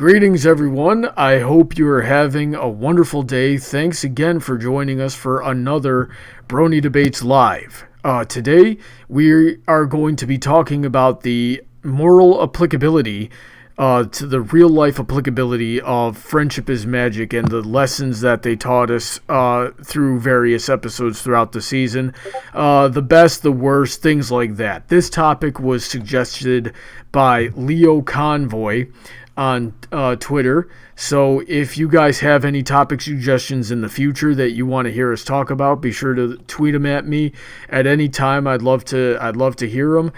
Greetings, everyone. I hope you are having a wonderful day. Thanks again for joining us for another Brony Debates Live. Today, we are going to be talking about the moral applicability to the real-life applicability of Friendship is Magic and the lessons that they taught us through various episodes throughout the season. The best, the worst, things like that. This topic was suggested by LioConvoy on Twitter. So if you guys have any topic suggestions in the future that you want to hear us talk about, be sure to tweet them at me at any time. I'd love to hear them.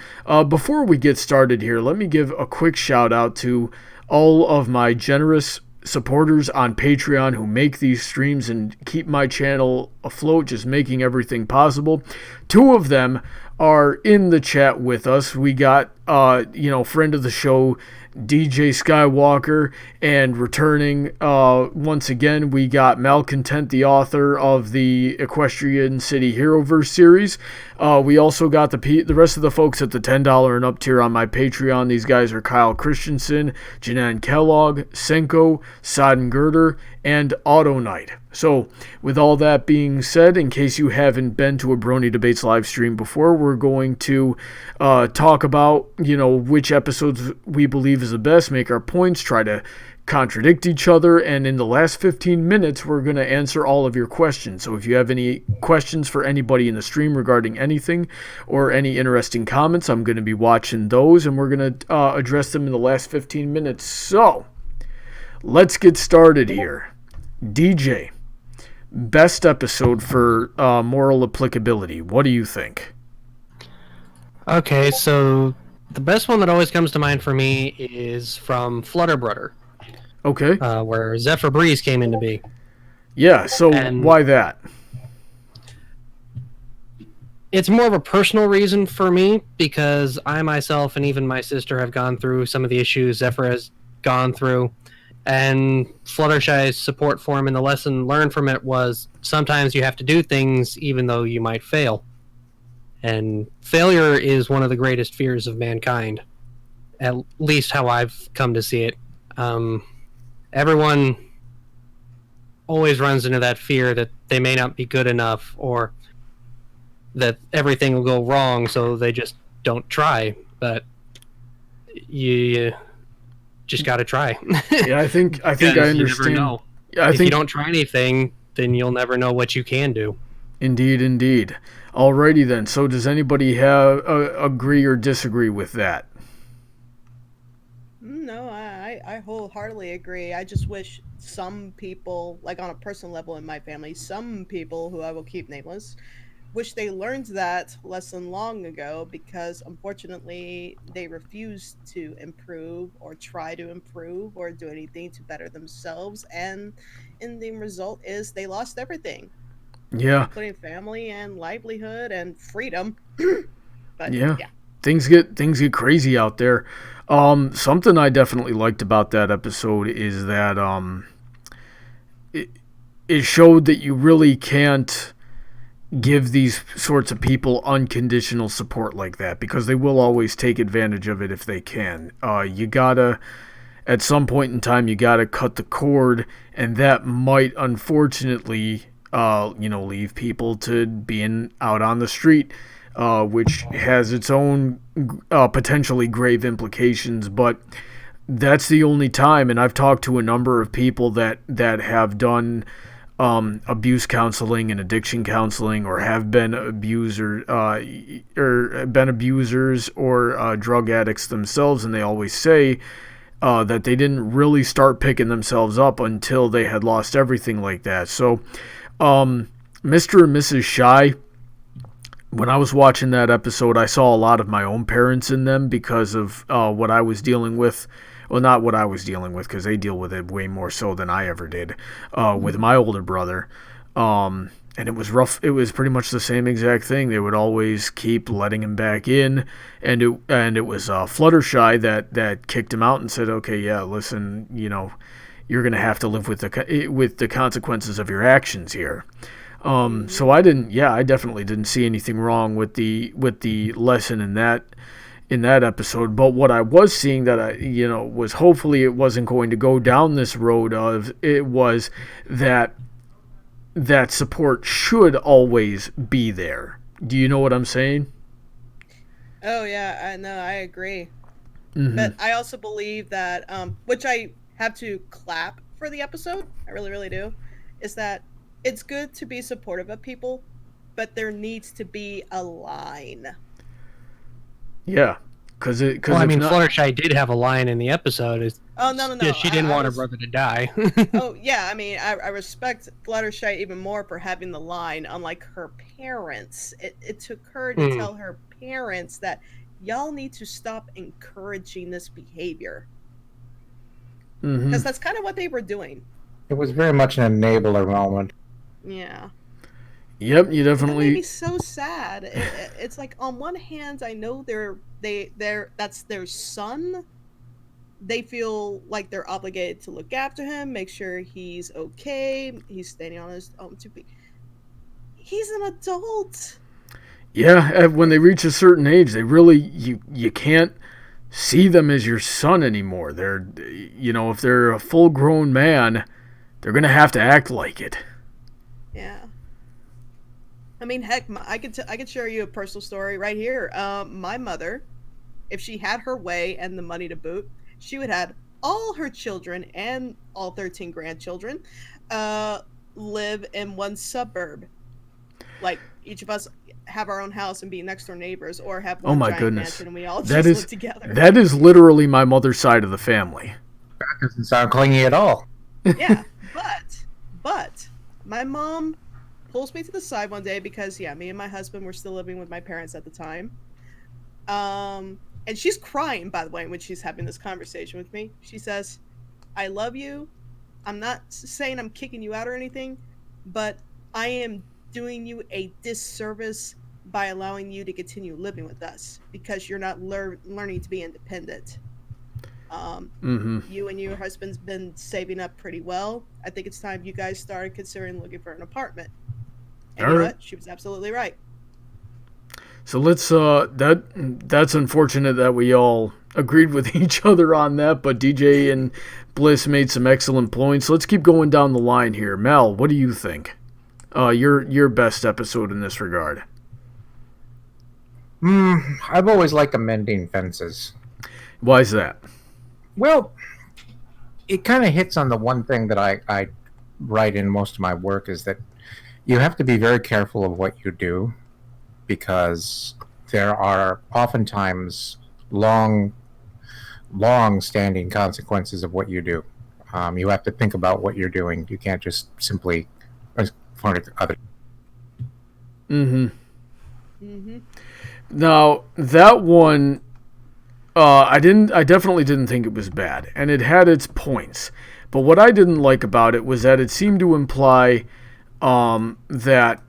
Before we get started here, let me give a quick shout out to all of my generous supporters on Patreon who make these streams and keep my channel afloat, just making everything possible. Two of them are in the chat with us. We got friend of the show DJ Skywalker, and returning once again, we got Malcontent, the author of the Equestrian City Heroverse series. We also got the rest of the folks at the $10 and up tier on my Patreon. These guys are Kyle Christensen, Jennan Kellogg, Senko, Sodden Girder, and Autoknight. So, with all that being said, in case you haven't been to a Brony Debates live stream before, we're going to talk about, which episodes we believe is the best, make our points, try to contradict each other, and in the last 15 minutes, we're going to answer all of your questions. So if you have any questions for anybody in the stream regarding anything or any interesting comments, I'm going to be watching those, and we're going to address them in the last 15 minutes. So, let's get started here. DJ, best episode for moral applicability. What do you think? Okay, so the best one that always comes to mind for me is from Flutterbrudder. Okay. Where Zephyr Breeze came into be. Yeah, so why that? It's more of a personal reason for me, because I myself and even my sister have gone through some of the issues Zephyr has gone through. And Fluttershy's support for him and the lesson learned from it was sometimes you have to do things even though you might fail. And failure is one of the greatest fears of mankind, at least how I've come to see it. Everyone always runs into that fear that they may not be good enough or that everything will go wrong, so they just don't try. But you just got to try. Yeah, I think I understand. You never know. Yeah, if you don't try anything, then you'll never know what you can do. Indeed. Alrighty then. So does anybody agree or disagree with that? No, I wholeheartedly agree. I just wish some people, like on a personal level in my family, some people who I will keep nameless, wish they learned that lesson long ago, because unfortunately they refuse to improve or try to improve or do anything to better themselves, and the result is they lost everything. Yeah. Including family and livelihood and freedom. But yeah. Things get crazy out there. Something I definitely liked about that episode is that it showed that you really can't give these sorts of people unconditional support like that, because they will always take advantage of it if they can. You gotta, at some point in time, you gotta cut the cord, and that might unfortunately leave people to being out on the street, which has its own potentially grave implications, but that's the only time. And I've talked to a number of people that have done abuse counseling and addiction counseling, or have been abusers or drug addicts themselves, and they always say that they didn't really start picking themselves up until they had lost everything like that. So Mr. and Mrs. Shy, when I was watching that episode, I saw a lot of my own parents in them because of what I was dealing with. Well, not what I was dealing with, because they deal with it way more so than I ever did with my older brother. And it was rough. It was pretty much the same exact thing. They would always keep letting him back in, and it was Fluttershy that kicked him out and said, "Okay, yeah, listen, you're going to have to live with the consequences of your actions here." So I definitely didn't see anything wrong with the lesson in that in that episode. But what I was seeing that was hopefully it wasn't going to go down this road of it was that support should always be there. Do you know what I'm saying? Oh yeah, I know, I agree. Mm-hmm. But I also believe that, which I have to clap for the episode, I really, really do, is that it's good to be supportive of people, but there needs to be a line. Yeah, because Fluttershy did have a line in the episode. Oh no! She didn't want her brother to die. Oh yeah, I mean, I respect Fluttershy even more for having the line. Unlike her parents, it took her to tell her parents that y'all need to stop encouraging this behavior, because that's kind of what they were doing. It was very much an enabler moment. Yeah. Yep, you definitely. That made me so sad. It's like, on one hand, I know that's their son. They feel like they're obligated to look after him, make sure he's okay, he's standing on his own 2 feet. He's an adult. Yeah, when they reach a certain age, they really you can't see them as your son anymore. They're if they're a full-grown man, they're gonna have to act like it. Yeah. I mean, heck, I could share you a personal story right here. My mother, if she had her way and the money to boot, she would have all her children and all 13 grandchildren live in one suburb. Like, each of us have our own house and be next door neighbors, or have one giant mansion and we all just live together. That is literally my mother's side of the family. That doesn't sound clingy at all. Yeah, but my mom pulls me to the side one day because, me and my husband were still living with my parents at the time. And she's crying, by the way, when she's having this conversation with me. She says, I love you. I'm not saying I'm kicking you out or anything, but I am doing you a disservice by allowing you to continue living with us because you're not learning to be independent. You and your husband's been saving up pretty well. I think it's time you guys started considering looking for an apartment. And you know what? She was absolutely right. So let's that's unfortunate that we all agreed with each other on that, but DJ and Bliss made some excellent points. Let's keep going down the line here. Mel, what do you think? Your best episode in this regard. I've always liked amending fences. Why is that? Well, it kind of hits on the one thing that I write in most of my work, is that you have to be very careful of what you do, because there are oftentimes long-standing consequences of what you do. You have to think about what you're doing. You can't just simply point at other. Now, that one, I definitely didn't think it was bad, and it had its points. But what I didn't like about it was that it seemed to imply that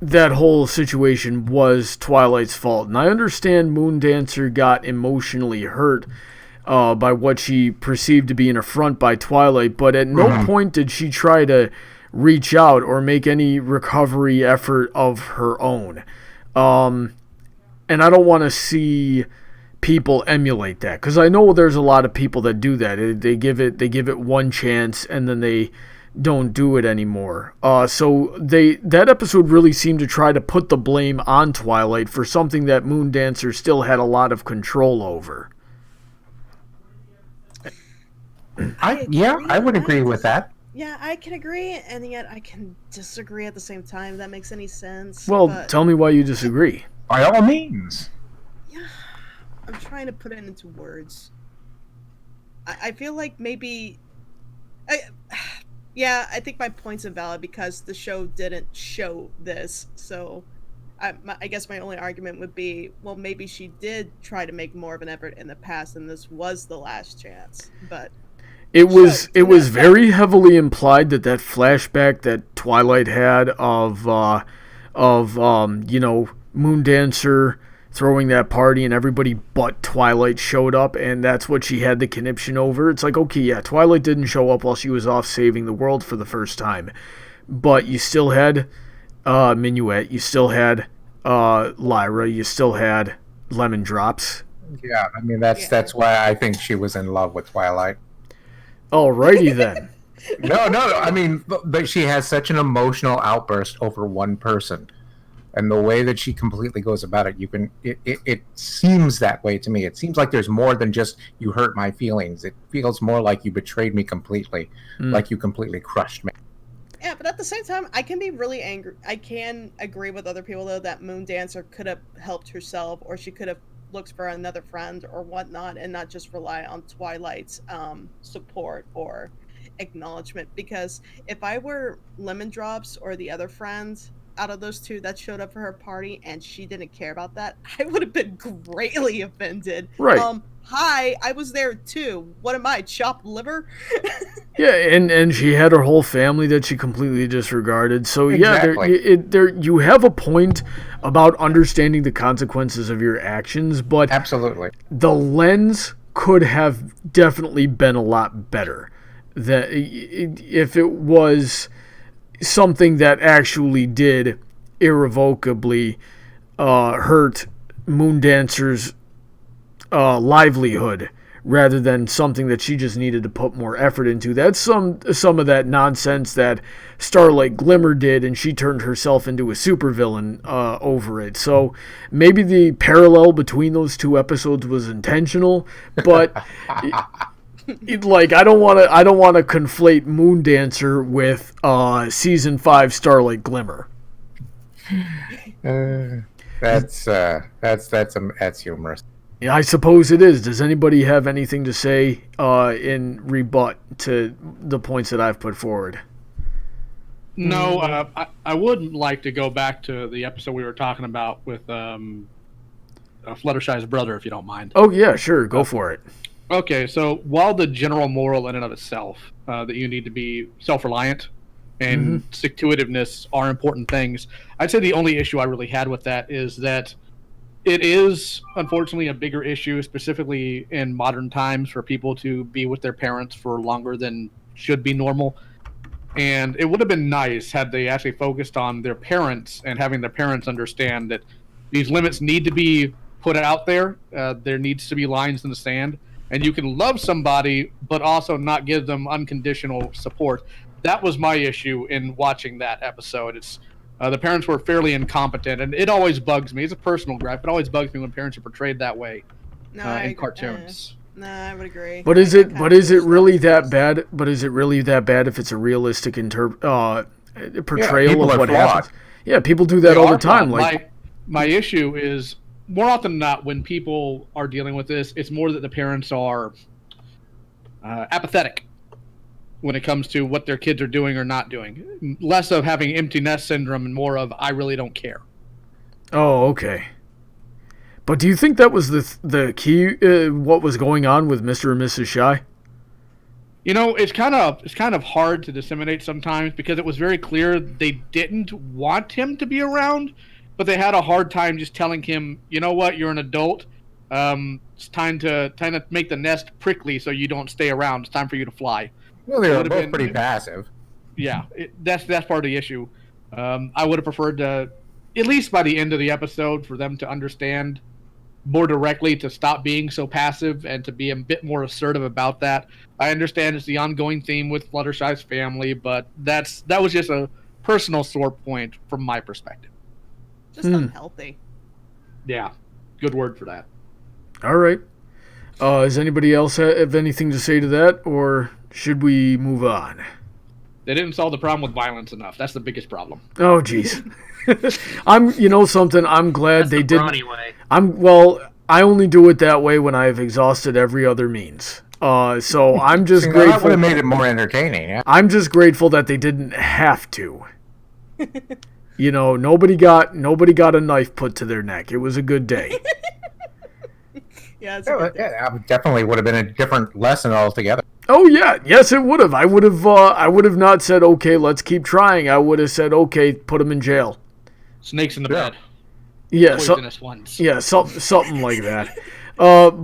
whole situation was Twilight's fault. And I understand Moondancer got emotionally hurt by what she perceived to be an affront by Twilight, but at no point did she try to reach out or make any recovery effort of her own. And I don't want to see people emulate that, because I know there's a lot of people that do that. They give it one chance and then they don't do it anymore. So that episode really seemed to try to put the blame on Twilight for something that Moondancer still had a lot of control over. I would agree with that. Yeah, I can agree, and yet I can disagree at the same time, if that makes any sense. Well, tell me why you disagree. By all means. Yeah, I'm trying to put it into words. I feel like maybe... I think my point's invalid because the show didn't show this, so I guess my only argument would be, well, maybe she did try to make more of an effort in the past, and this was the last chance, but... It was very heavily implied that flashback that Twilight had of Moondancer throwing that party and everybody but Twilight showed up, and that's what she had the conniption over. It's like, okay, yeah, Twilight didn't show up while she was off saving the world for the first time, but you still had Minuet, you still had Lyra, you still had lemon drops. Yeah, I mean that's why I think she was in love with Twilight. Alrighty then. No. I mean, but she has such an emotional outburst over one person, and the way that she completely goes about it, it seems that way to me. It seems like there's more than just you hurt my feelings. It feels more like you betrayed me completely, like you completely crushed me. Yeah, but at the same time, I can be really angry. I can agree with other people, though, that Moondancer could have helped herself, or she could have looked for another friend or whatnot, and not just rely on Twilight's support or acknowledgement. Because if I were Lemon Drops or the other friends out of those two that showed up for her party and she didn't care about that, I would have been greatly offended. Right. Hi, I was there too. What am I, chopped liver? Yeah, and she had her whole family that she completely disregarded. So Exactly. yeah, you have a point about understanding the consequences of your actions, but Absolutely. the lens could have definitely been a lot better. That if it was something that actually did irrevocably hurt Moondancer's livelihood, rather than something that she just needed to put more effort into. That's some of that nonsense that Starlight Glimmer did, and she turned herself into a supervillain over it. So maybe the parallel between those two episodes was intentional, but I don't want to conflate Moondancer with season 5 Starlight Glimmer. That's humorous. Yeah, I suppose it is. Does anybody have anything to say in rebut to the points that I've put forward? No, I would like to go back to the episode we were talking about with Fluttershy's brother, if you don't mind. Oh, yeah, sure. Go for it. Okay, so while the general moral in and of itself, that you need to be self-reliant and stick-to-itiveness are important things, I'd say the only issue I really had with that is that it is, unfortunately, a bigger issue, specifically in modern times, for people to be with their parents for longer than should be normal. And it would have been nice had they actually focused on their parents and having their parents understand that these limits need to be put out there. There needs to be lines in the sand. And you can love somebody, but also not give them unconditional support. That was my issue in watching that episode. It's the parents were fairly incompetent, and it always bugs me. It's a personal gripe. It always bugs me when parents are portrayed that way in cartoons. No, I would agree. But is it really that bad? But is it really that bad if it's a realistic portrayal of what happens? Yeah, people do that all the time. My issue is, more often than not, when people are dealing with this, it's more that the parents are apathetic when it comes to what their kids are doing or not doing. Less of having empty nest syndrome and more of I really don't care. Oh, okay. But do you think that was the key? What was going on with Mr. and Mrs. Shy? You know, it's kind of hard to disseminate sometimes because it was very clear they didn't want him to be around, but they had a hard time just telling him, you know what, you're an adult. It's time to make the nest prickly so you don't stay around. It's time for you to fly. Well, they were both pretty passive. Yeah, that's part of the issue. I would have preferred to, at least by the end of the episode, for them to understand more directly, to stop being so passive and to be a bit more assertive about that. I understand it's the ongoing theme with Fluttershy's family, but that was just a personal sore point from my perspective. Just unhealthy. Yeah, good word for that. All right. Does anybody else have anything to say to that, or should we move on? They didn't solve the problem with violence enough. That's the biggest problem. Oh, jeez. I'm glad they didn't. Brony way. I only do it that way when I've exhausted every other means. So I'm just grateful. That would have made it more entertaining. Yeah? I'm just grateful that they didn't have to. You know, nobody got a knife put to their neck. It was a good day. Yeah, it definitely would have been a different lesson altogether. Oh yeah, yes it would have. I would have not said okay, let's keep trying. I would have said okay, put him in jail. Snakes in the bed. Yeah, poisonous ones. Yeah, something like that.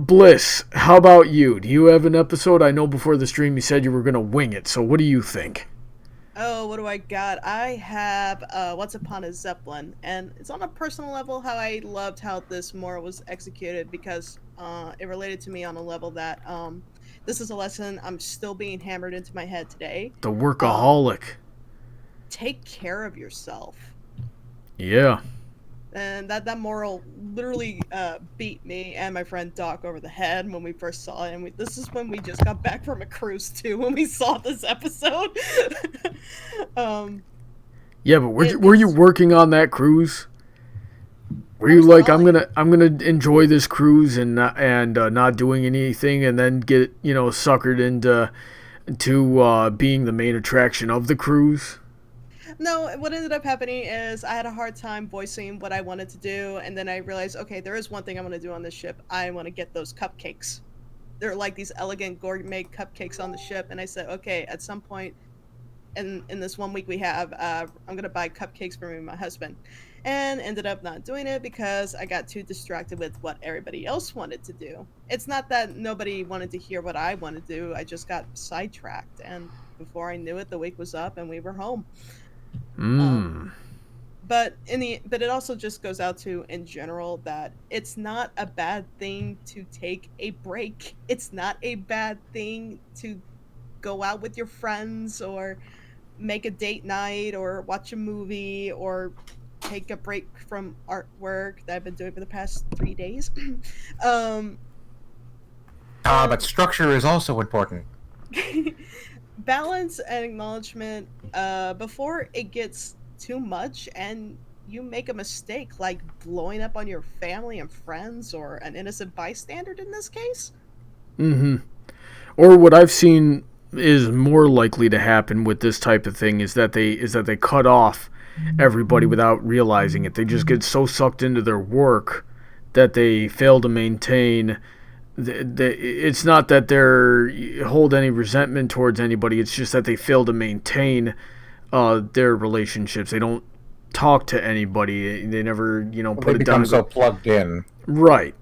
Bliss, how about you? Do you have an episode? I know before the stream you said you were going to wing it. So what do you think? Oh, what do I got? I have Once Upon a Zeppelin, and it's on a personal level how I loved how this moral was executed because it related to me on a level that this is a lesson I'm still being hammered into my head today. The workaholic. Take care of yourself. Yeah. And that moral literally beat me and my friend Doc over the head when we first saw it. And this is when we just got back from a cruise too, when we saw this episode. Yeah, but were you working on that cruise? Were you like, I'm gonna enjoy this cruise and not doing anything, and then get suckered into being the main attraction of the cruise? No, what ended up happening is I had a hard time voicing what I wanted to do, and then I realized, okay, there is one thing I want to do on this ship. I want to get those cupcakes. They're like these elegant gourmet cupcakes on the ship, and I said, okay, at some point in this 1 week we have, I'm going to buy cupcakes for me and my husband. And ended up not doing it because I got too distracted with what everybody else wanted to do. It's not that nobody wanted to hear what I wanted to do, I just got sidetracked, and before I knew it, the week was up and we were home. But it also just goes out to, in general, that it's not a bad thing to take a break. It's not a bad thing to go out with your friends or make a date night or watch a movie or take a break from artwork that I've been doing for the past 3 days. But structure is also important. Balance and acknowledgement before it gets too much and you make a mistake like blowing up on your family and friends or an innocent bystander in this case. Or what I've seen is more likely to happen with this type of thing is that they cut off everybody without realizing it. They just get so sucked into their work that they fail to maintain. It's not that they hold any resentment towards anybody. It's just that they fail to maintain their relationships. They don't talk to anybody. They never, put it down. They become so plugged in. Right.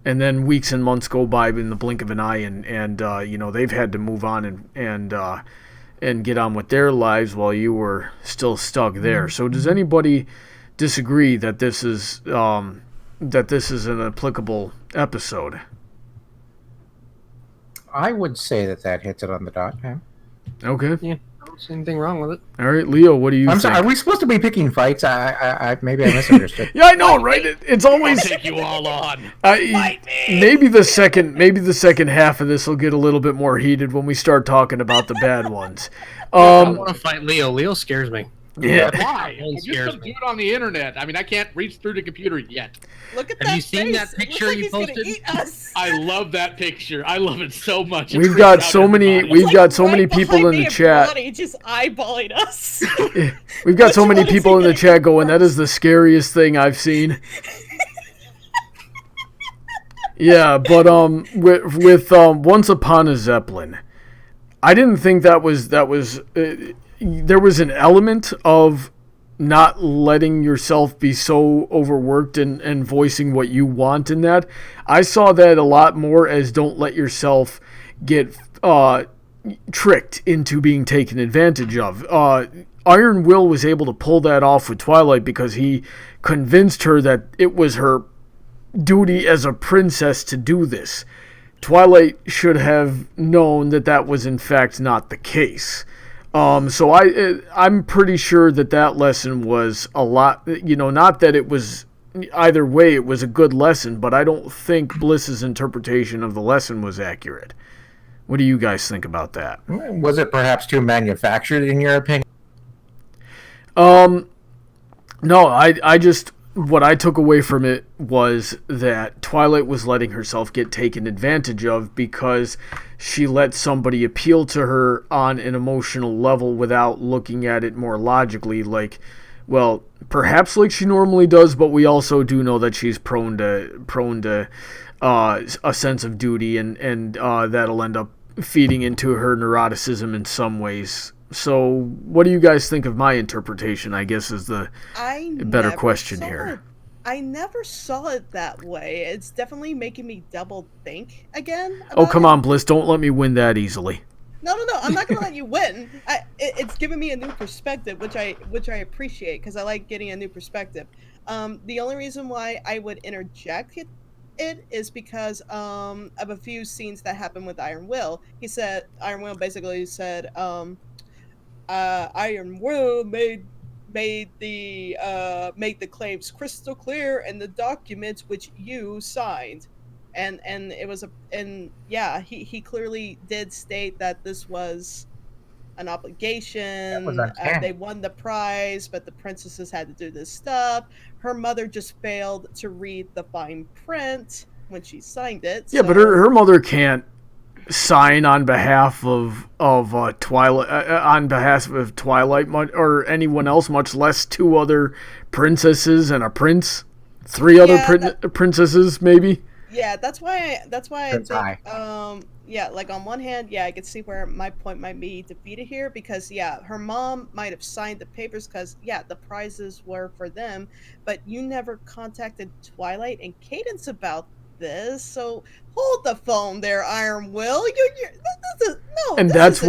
And then weeks and months go by in the blink of an eye, and they've had to move on and get on with their lives while you were still stuck there. So does anybody disagree that this is an applicable episode? I would say that hits it on the dot. Yeah. Okay. Yeah, I don't see anything wrong with it. All right, Leo, what do you think? Sorry, are we supposed to be picking fights? Maybe I misunderstood. Yeah, I know, right? It's always I'll take you all on. Maybe the second half of this will get a little bit more heated when we start talking about the bad ones. I want to fight Leo. Leo scares me. Yeah. Why? Just some dude on the internet. I mean, I can't reach through the computer yet. Look at Have that you seen face. that picture It you looks like posted? He's gonna eat us. I love that picture. I love it so much. We've got so many people in the chat. Brony just eyeballing us. We've got so many people in the chat going, that is the scariest thing I've seen. Yeah, but with Once Upon a Zeppelin, I didn't think there was an element of not letting yourself be so overworked and voicing what you want in that. I saw that a lot more as don't let yourself get tricked into being taken advantage of. Iron Will was able to pull that off with Twilight because he convinced her that it was her duty as a princess to do this. Twilight should have known that was in fact not the case. So I'm pretty sure that lesson was a lot, not that it was either way, it was a good lesson, but I don't think Bliss's interpretation of the lesson was accurate. What do you guys think about that? Was it perhaps too manufactured in your opinion? No, I just, what I took away from it was that Twilight was letting herself get taken advantage of because she let somebody appeal to her on an emotional level without looking at it more logically, like, well, perhaps like she normally does, but we also do know that she's prone to a sense of duty, and that'll end up feeding into her neuroticism in some ways. So what do you guys think of my interpretation, I guess, is the better question here. I never saw it that way. It's definitely making me double think again. Oh, come on, Bliss. Don't let me win that easily. No. I'm not gonna let you win. It's giving me a new perspective, which I appreciate because I like getting a new perspective. The only reason why I would interject it is because of a few scenes that happened with Iron Will. Iron Will basically said, Iron Will made the claims crystal clear in the documents which you signed. And it was he clearly did state that this was an obligation. They won the prize, but the princesses had to do this stuff. Her mother just failed to read the fine print when she signed it. Yeah, but her mother can't sign on behalf of Twilight or anyone else, much less two other princesses and a prince, three other princesses maybe. Yeah, that's why I think like on one hand, I could see where my point might be defeated here because her mom might have signed the papers because the prizes were for them, but you never contacted Twilight and Cadence about this, so hold the phone there, Iron Will. That's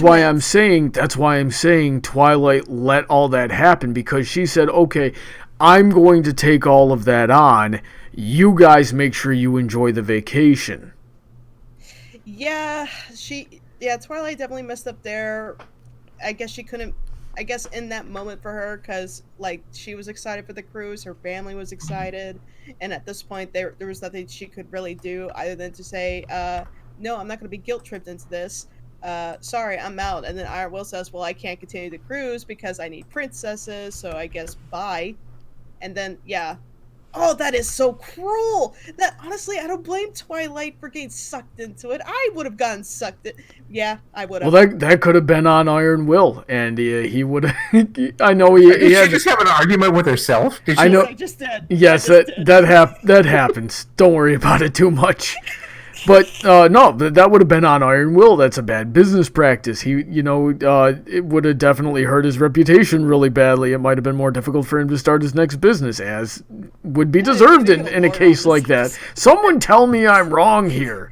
why I'm saying Twilight let all that happen because she said, okay, I'm going to take all of that on. You guys make sure you enjoy the vacation. Yeah, Twilight definitely messed up there. I guess she couldn't. I guess in that moment for her, because like she was excited for the cruise, her family was excited, and at this point there was nothing she could really do other than to say, "No, I'm not going to be guilt tripped into this. Sorry, I'm out." And then Iron Will says, "Well, I can't continue the cruise because I need princesses, so I guess bye." And then oh, that is so cruel. That honestly, I don't blame Twilight for getting sucked into it. I would have gotten sucked in. Yeah, I would have. Well, that could have been on Iron Will, and he would have. I know he Did had. she just have an argument with herself? Did she? I know. I just did. Yes, that happens. Don't worry about it too much. But no, that would have been on Iron Will. That's a bad business practice. It would have definitely hurt his reputation really badly. It might have been more difficult for him to start his next business, as would be deserved in a case like that. Someone tell me I'm wrong here.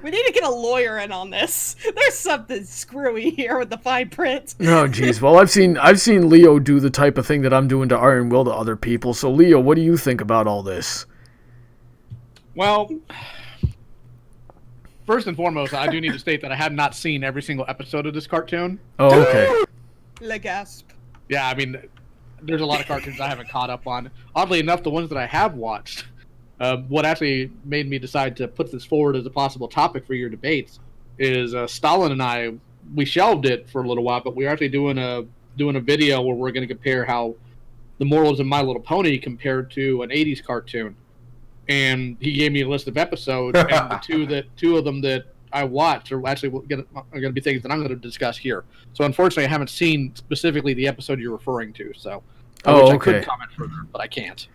We need to get a lawyer in on this. There's something screwy here with the fine print. Oh, geez. Well, I've seen Leo do the type of thing that I'm doing to Iron Will to other people. So, Leo, what do you think about all this? Well, first and foremost, I do need to state that I have not seen every single episode of this cartoon. Oh, okay. Le gasp. Yeah, I mean, there's a lot of cartoons I haven't caught up on. Oddly enough, the ones that I have watched, what actually made me decide to put this forward as a possible topic for your debates is Stalin and I, we shelved it for a little while, but we're actually doing a video where we're going to compare how the morals of My Little Pony compared to an 80s cartoon. And he gave me a list of episodes, and the two of them that I watched are actually going to be things that I'm going to discuss here. So unfortunately, I haven't seen specifically the episode you're referring to. So I could comment further, but I can't.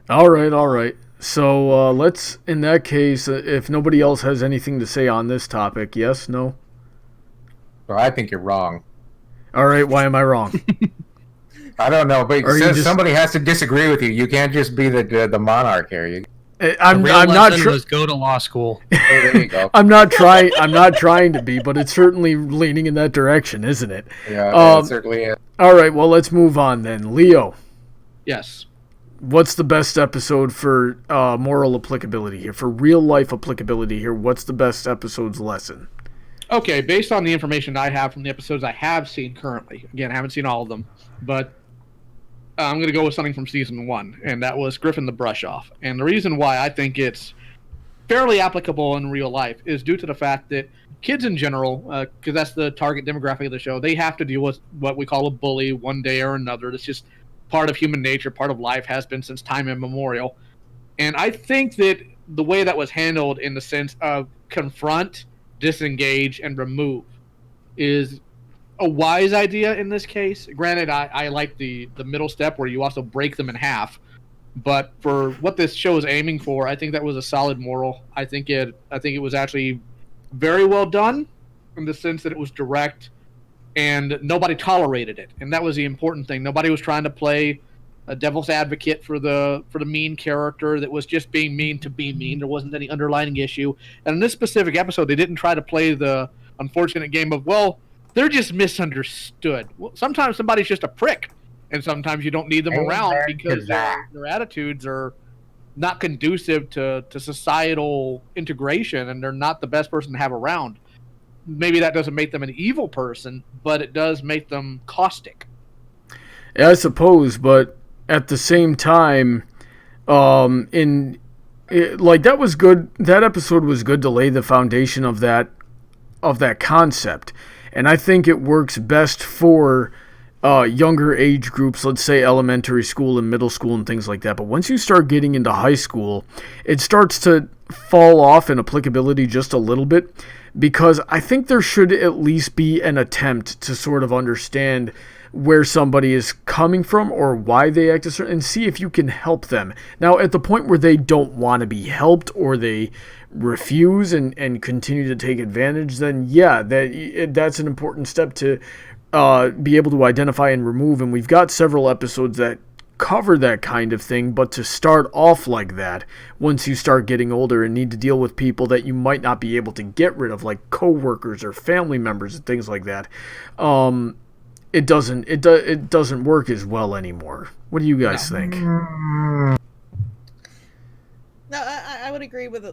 All right. So let's, in that case, if nobody else has anything to say on this topic, yes, no? Well, I think you're wrong. All right, why am I wrong? I don't know, but somebody has to disagree with you. You can't just be the monarch here. I'm not trying to go to law school. There you go. I'm not trying to be, but it's certainly leaning in that direction, isn't it? Yeah, it certainly is. All right, well, let's move on then. Leo. Yes. What's the best episode for moral applicability here? For real life applicability here, what's the best episode's lesson? Okay, based on the information I have from the episodes I have seen currently, again, I haven't seen all of them, but I'm going to go with something from season 1, and that was Griffin the Brush Off. And the reason why I think it's fairly applicable in real life is due to the fact that kids in general, because that's the target demographic of the show, they have to deal with what we call a bully one day or another. That's just part of human nature, part of life, has been since time immemorial. And I think that the way that was handled in the sense of confront, disengage, and remove is a wise idea in this case. Granted, I like the middle step where you also break them in half, but for what this show is aiming for, I think that was a solid moral. I think it was actually very well done in the sense that it was direct and nobody tolerated it, and that was the important thing. Nobody was trying to play a devil's advocate for the mean character that was just being mean to be mean. There wasn't any underlying issue, and in this specific episode, they didn't try to play the unfortunate game of, well, they're just misunderstood. Well, sometimes somebody's just a prick, and sometimes you don't need them around because their attitudes are not conducive to societal integration, and they're not the best person to have around. Maybe that doesn't make them an evil person, but it does make them caustic. Yeah, I suppose, but at the same time, that was good. That episode was good to lay the foundation of that concept, and I think it works best for younger age groups. Let's say elementary school and middle school and things like that. But once you start getting into high school, it starts to fall off in applicability just a little bit, because I think there should at least be an attempt to sort of understand where somebody is coming from or why they act a certain, and see if you can help them. Now, at the point where they don't want to be helped or they refuse and continue to take advantage, then yeah, that's an important step to be able to identify and remove. And we've got several episodes that cover that kind of thing, but to start off like that, once you start getting older and need to deal with people that you might not be able to get rid of, like coworkers or family members and things like that, it doesn't work as well anymore. What do you guys think? No, I would agree with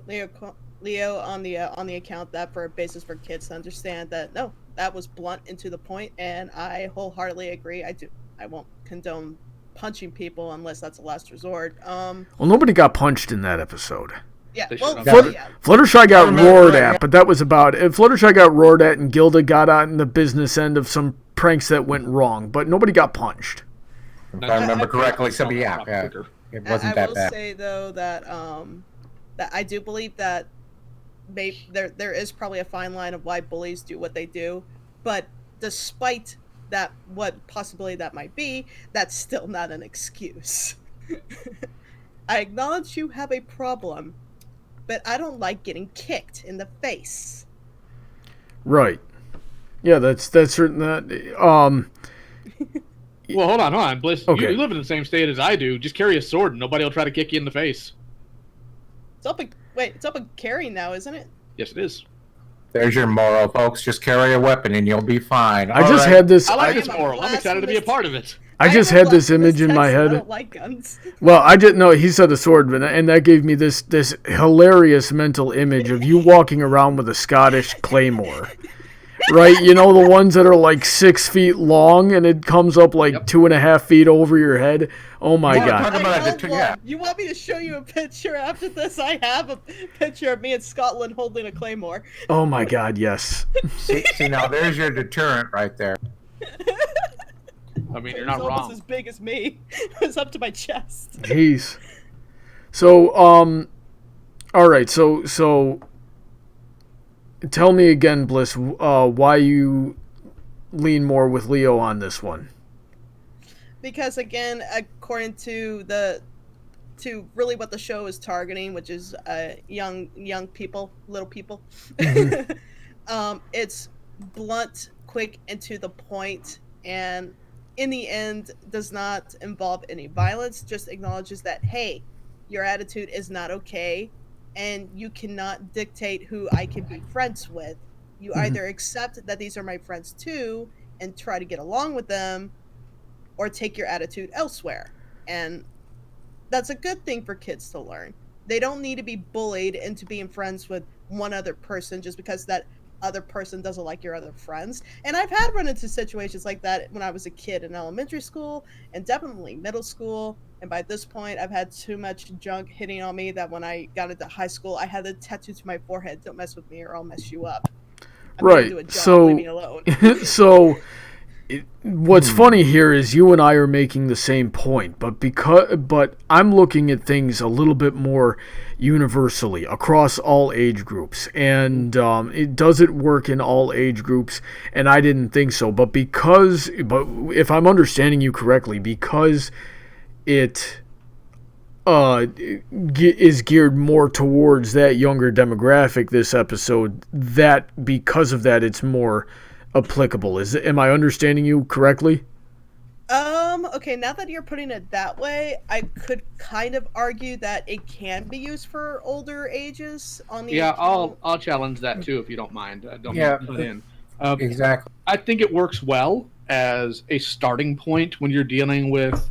Leo on the account that for a basis for kids to understand that no, that was blunt and to the point, and I wholeheartedly agree. I won't condone punching people unless that's a last resort. Well, nobody got punched in that episode. Yeah, Fluttershy got roared at, but that was about it. Fluttershy got roared at, and Gilda got on the business end of some pranks that went wrong, but nobody got punched. If I remember correctly, it wasn't that bad. I will say though that that I do believe that there is probably a fine line of why bullies do what they do, but despite that, what possibility that might be, that's still not an excuse. I acknowledge you have a problem, but I don't like getting kicked in the face. Right. Yeah, that's certain that. Well, hold on, Bliss. Okay. You live in the same state as I do. Just carry a sword, and nobody will try to kick you in the face. It's up a carry now, isn't it? Yes, it is. There's your moral, folks. Just carry a weapon, and you'll be fine. I just had this. I like this moral. I'm excited to be a part of it. I just had this image in my head. I don't like guns. Well, I didn't know he said a sword, and that gave me this hilarious mental image of you walking around with a Scottish claymore. Right, you know, the ones that are like 6 feet long and it comes up like 2.5 feet over your head. Oh my god! You want me to show you a picture after this? I have a picture of me in Scotland holding a claymore. Oh my god! Yes. See, now there's your deterrent right there. I mean, you're not wrong. It was almost as big as me. It was up to my chest. Jeez. So, all right. So. Tell me again, Bliss, why you lean more with Leo on this one. Because again, according to really what the show is targeting, which is young people, little people, it's blunt, quick, and to the point, and in the end does not involve any violence, just acknowledges that, hey, your attitude is not okay, and you cannot dictate who I can be friends with. You either accept that these are my friends too and try to get along with them, or take your attitude elsewhere. And that's a good thing for kids to learn. They don't need to be bullied into being friends with one other person just because that other person doesn't like your other friends. And I've had run into situations like that when I was a kid in elementary school and definitely middle school. And by this point, I've had too much junk hitting on me that when I got into high school, I had a tattoo to my forehead. Don't mess with me or I'll mess you up. I'm right. do a job, so, leave me alone. So what's funny here is you and I are making the same point, but I'm looking at things a little bit more universally across all age groups, and does it work in all age groups? And I didn't think so, but if I'm understanding you correctly, because it is geared more towards that younger demographic this episode, that because of that it's more applicable. Am I understanding you correctly? Okay, now that you're putting it that way, I could kind of argue that it can be used for older ages on the Yeah, account. I'll challenge that too if you don't mind. I don't Yeah, mean to put in. Exactly. I think it works well as a starting point when you're dealing with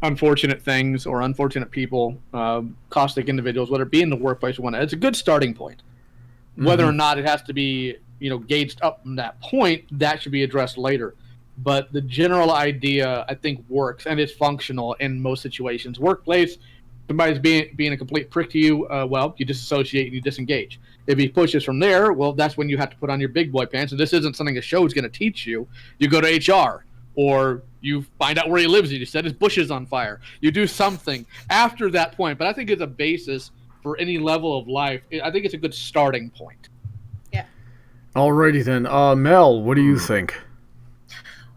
unfortunate things or unfortunate people, caustic individuals, whether it be in the workplace or whatnot. It's a good starting point. Whether or not it has to be, gauged up from that point, that should be addressed later. But the general idea, I think, works and is functional in most situations. Workplace, somebody's being a complete prick to you, well, you disassociate and you disengage. If he pushes from there, well, that's when you have to put on your big boy pants. And this isn't something a show is going to teach you. You go to HR, or you find out where he lives and you set his bushes on fire. You do something after that point. But I think it's a basis for any level of life. I think it's a good starting point. Yeah. Alrighty then. Mel, what do you think?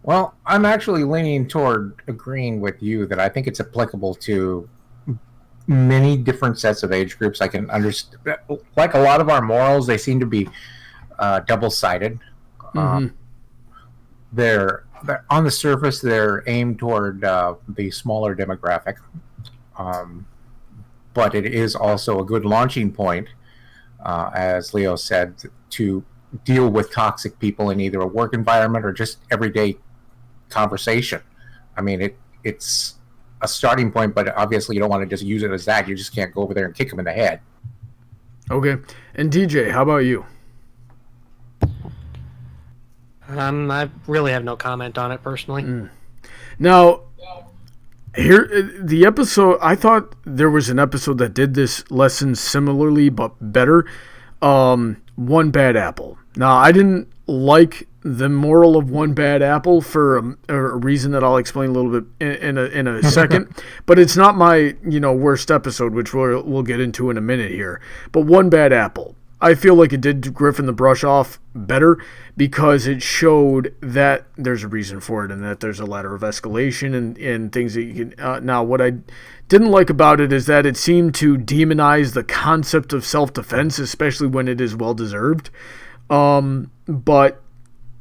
Well, I'm actually leaning toward agreeing with you that I think it's applicable to many different sets of age groups. I can understand, like a lot of our morals, they seem to be double-sided. They're on the surface, they're aimed toward the smaller demographic, but it is also a good launching point, as Leo said, to deal with toxic people in either a work environment or just everyday conversation. I mean, it's a starting point, but obviously you don't want to just use it as that. You just can't go over there and kick them in the head. Okay. And DJ, how about you? I really have no comment on it personally. Now, here, the episode, I thought there was an episode that did this lesson similarly, but better. One Bad Apple. Now, I didn't like the moral of One Bad Apple for a reason that I'll explain a little bit in a second. But it's not my worst episode, which we'll get into in a minute here. But One Bad Apple, I feel like it did Griffin the Brush off better because it showed that there's a reason for it and that there's a ladder of escalation and things that you can. Now, what I didn't like about it is that it seemed to demonize the concept of self-defense, especially when it is well-deserved. But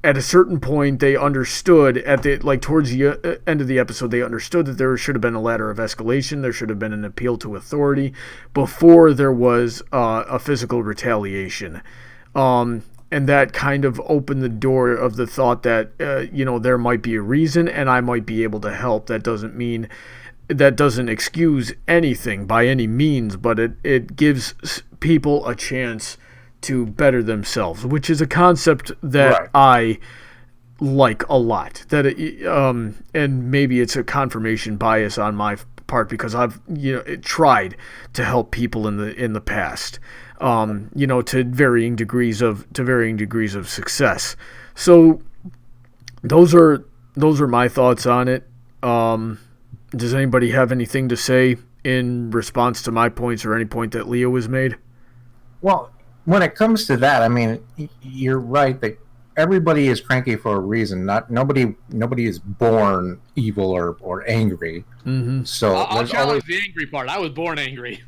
at a certain point, they understood towards the end of the episode, they understood that there should have been a ladder of escalation. There should have been an appeal to authority before there was a physical retaliation. And that kind of opened the door of the thought that, there might be a reason and I might be able to help. That doesn't excuse anything by any means, but it gives people a chance to better themselves, which is a concept that right. I like a lot. And maybe it's a confirmation bias on my part because I've tried to help people in the past, to varying degrees of success. So those are my thoughts on it. Does anybody have anything to say in response to my points or any point that Leo has made? Well, when it comes to that, I mean, you're right that everybody is cranky for a reason. Nobody is born evil or angry. Mm-hmm. So I'll challenge the angry part. I was born angry.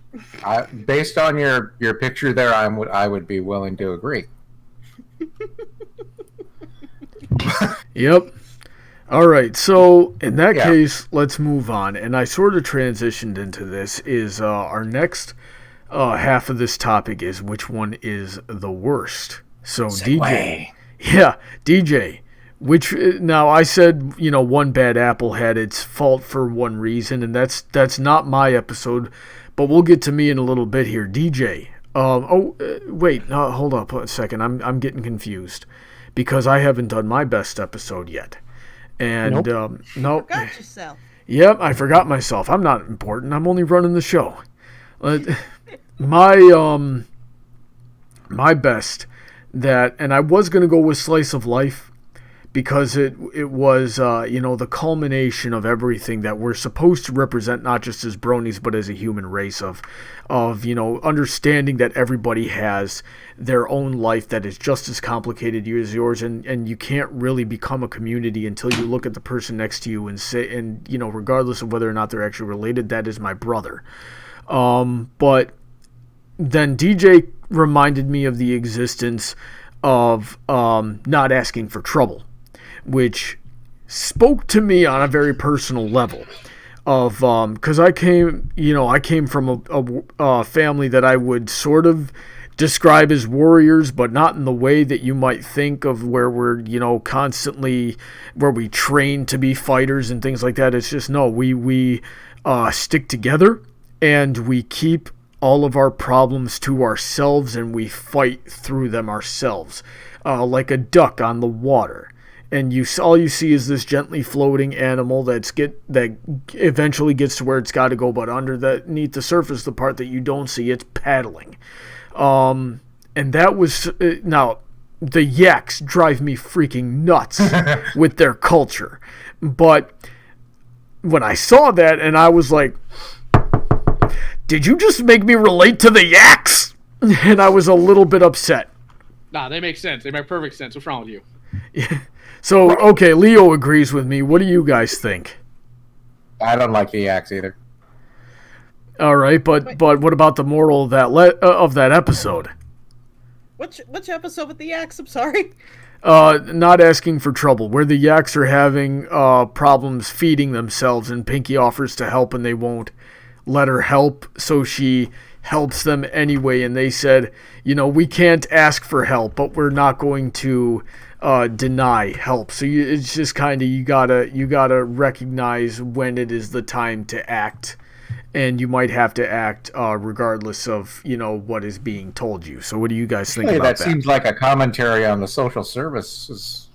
Based on your picture there, I would be willing to agree. Yep. All right. So in that case, let's move on. And I sort of transitioned into this. Is our next half of this topic is which one is the worst. So Segway. DJ, now I said, One Bad Apple had its fault for one reason, and that's not my episode, but we'll get to me in a little bit here. DJ, wait, hold up a second. I'm getting confused because I haven't done my best episode yet. And nope. No. You forgot yourself. Yep, I forgot myself. I'm not important. I'm only running the show. My best and I was going to go with Slice of Life because it was the culmination of everything that we're supposed to represent, not just as bronies but as a human race of understanding that everybody has their own life that is just as complicated as yours, and you can't really become a community until you look at the person next to you and say, and regardless of whether or not they're actually related, that is my brother. But then DJ reminded me of the existence of not asking for trouble, which spoke to me on a very personal level. Of because I came from a family that I would sort of describe as warriors, but not in the way that you might think of, where we're constantly where we train to be fighters and things like that. It's just no, we stick together and we keep all of our problems to ourselves and we fight through them ourselves, like a duck on the water. And all you see is this gently floating animal that eventually gets to where it's got to go, but underneath the surface, the part that you don't see, it's paddling. And that was now the yaks drive me freaking nuts with their culture. But when I saw that, and I was like, "Did you just make me relate to the yaks?" And I was a little bit upset. Nah, they make sense. They make perfect sense. What's wrong with you? Yeah. So, okay, Leo agrees with me. What do you guys think? I don't like the yaks either. All right, but what about the moral of that episode? Which episode with the yaks? I'm sorry. Not asking for trouble, where the yaks are having problems feeding themselves, and Pinky offers to help, and they won't let her help, so she helps them anyway. And they said, we can't ask for help, but we're not going to deny help. So it's just kind of you gotta recognize when it is the time to act, and you might have to act regardless of what is being told you. So what do you guys think about that? That seems like a commentary on the social services.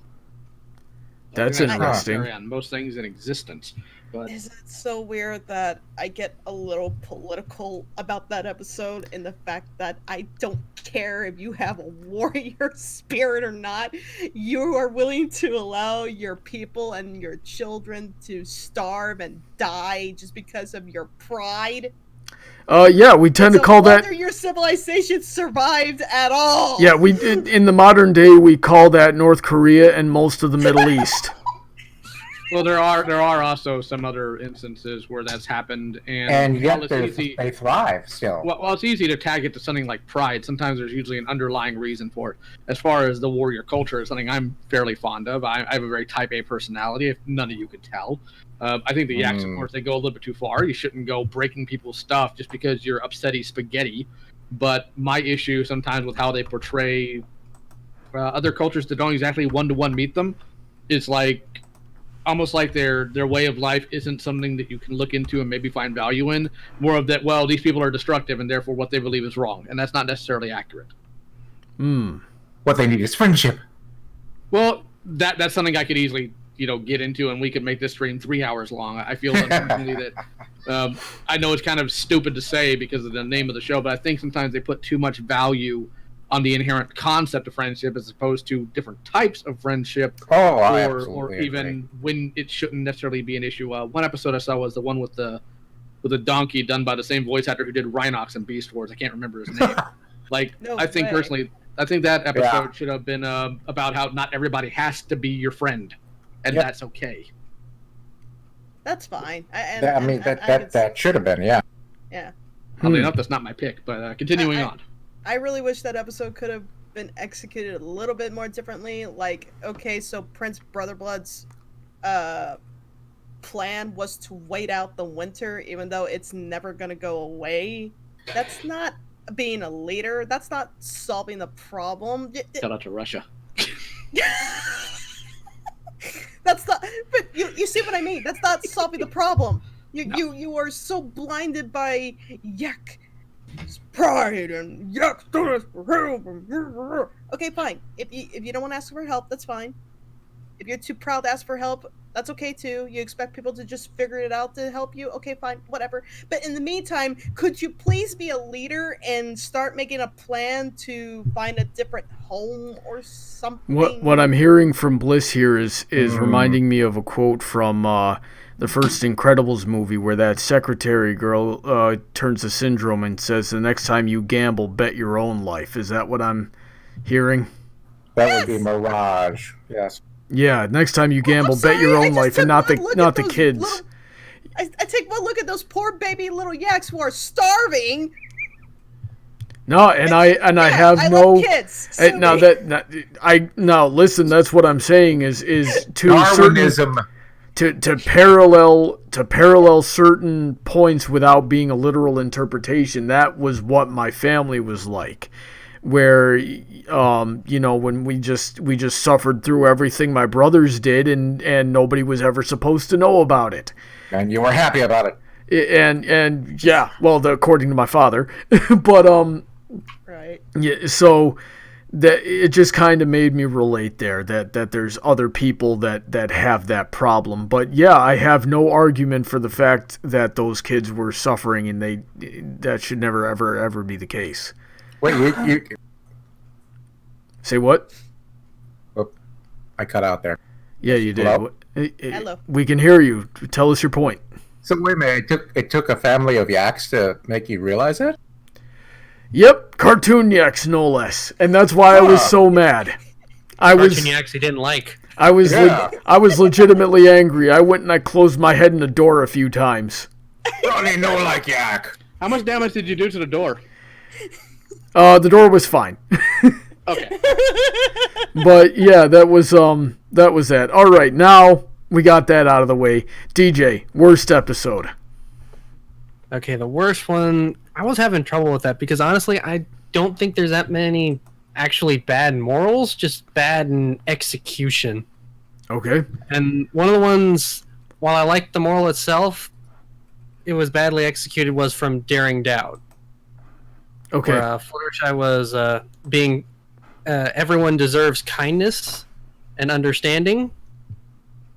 That's interesting. On most things in existence. But is it so weird that I get a little political about that episode, in the fact that I don't care if you have a warrior spirit or not, you are willing to allow your people and your children to starve and die just because of your pride? Yeah, we tend to call that. Whether your civilization survived at all. Yeah, in the modern day we call that North Korea and most of the Middle East. Well, there are also some other instances where that's happened, and yet they thrive still. Well, it's easy to tag it to something like pride. Sometimes there's usually an underlying reason for it. As far as the warrior culture, is something I'm fairly fond of. I have a very Type A personality, if none of you could tell. I think the yaks, of course, they go a little bit too far. You shouldn't go breaking people's stuff just because you're upsetty spaghetti. But my issue sometimes with how they portray other cultures that don't exactly one-to-one meet them is almost like their way of life isn't something that you can look into and maybe find value in. More of that, well, these people are destructive and therefore what they believe is wrong, and that's not necessarily accurate. What they need is friendship. Well, that's something I could easily get into, and we could make this stream 3 hours long. I feel unfortunately that I know it's kind of stupid to say because of the name of the show, but I think sometimes they put too much value on the inherent concept of friendship as opposed to different types of friendship, or even when it shouldn't necessarily be an issue. One episode I saw was the one with the donkey, done by the same voice actor who did Rhinox and Beast Wars. I can't remember his name. Personally, I think that episode should have been about how not everybody has to be your friend, and that's okay. That's fine. That should have been, yeah. Yeah. Oddly enough, that's not my pick, but continuing on. I really wish that episode could have been executed a little bit more differently. Okay, so Prince Brotherblood's plan was to wait out the winter, even though it's never going to go away. That's not being a leader. That's not solving the problem. Shout out to Russia. That's not. But you see what I mean? That's not solving the problem. You are so blinded by pride and okay, fine. If you don't want to ask for help, that's fine. If you're too proud to ask for help, that's okay too. You expect people to just figure it out to help you, okay, fine, whatever. But in the meantime, could you please be a leader and start making a plan to find a different home or something? What I'm hearing from Bliss here is reminding me of a quote from the first Incredibles movie, where that secretary girl turns to Syndrome and says, "The next time you gamble, bet your own life." Is that what I'm hearing? That would be Mirage. Yes. Yeah, next time you gamble, bet your own life, and not the kids. I take one look at those poor baby little yaks who are starving. No, and I have I no. love kids. So Now listen. That's what I'm saying is to certain Darwinism. to parallel certain points without being a literal interpretation. That was what my family was like, where when we just suffered through everything my brothers did, and nobody was ever supposed to know about it. And you were happy about it. And yeah, well, according to my father, but right. yeah, so that it just kind of made me relate there that there's other people that have that problem. But yeah, I have no argument for the fact that those kids were suffering, and that should never ever be the case. Wait, you Say what? oh, I cut out there. Yeah, you did. Hello? Hello. We can hear you. Tell us your point. So wait a minute, it took a family of yaks to make you realize that? Yep, cartoon yaks, no less, and that's why I was so mad. Cartoon you actually didn't like. I was Yeah. I was legitimately angry. I went and I closed my head in the door a few times. Brony no like yak. How much damage did you do to the door? The door was fine. Okay. But yeah, that was that. All right, now we got that out of the way. DJ, worst episode. Okay, the worst one. I was having trouble with that because honestly, I don't think there's that many actually bad morals, just bad in execution. Okay. And one of the ones, while I liked the moral itself, it was badly executed, was from Daring Doubt. Okay. Where Fluttershy was being everyone deserves kindness and understanding.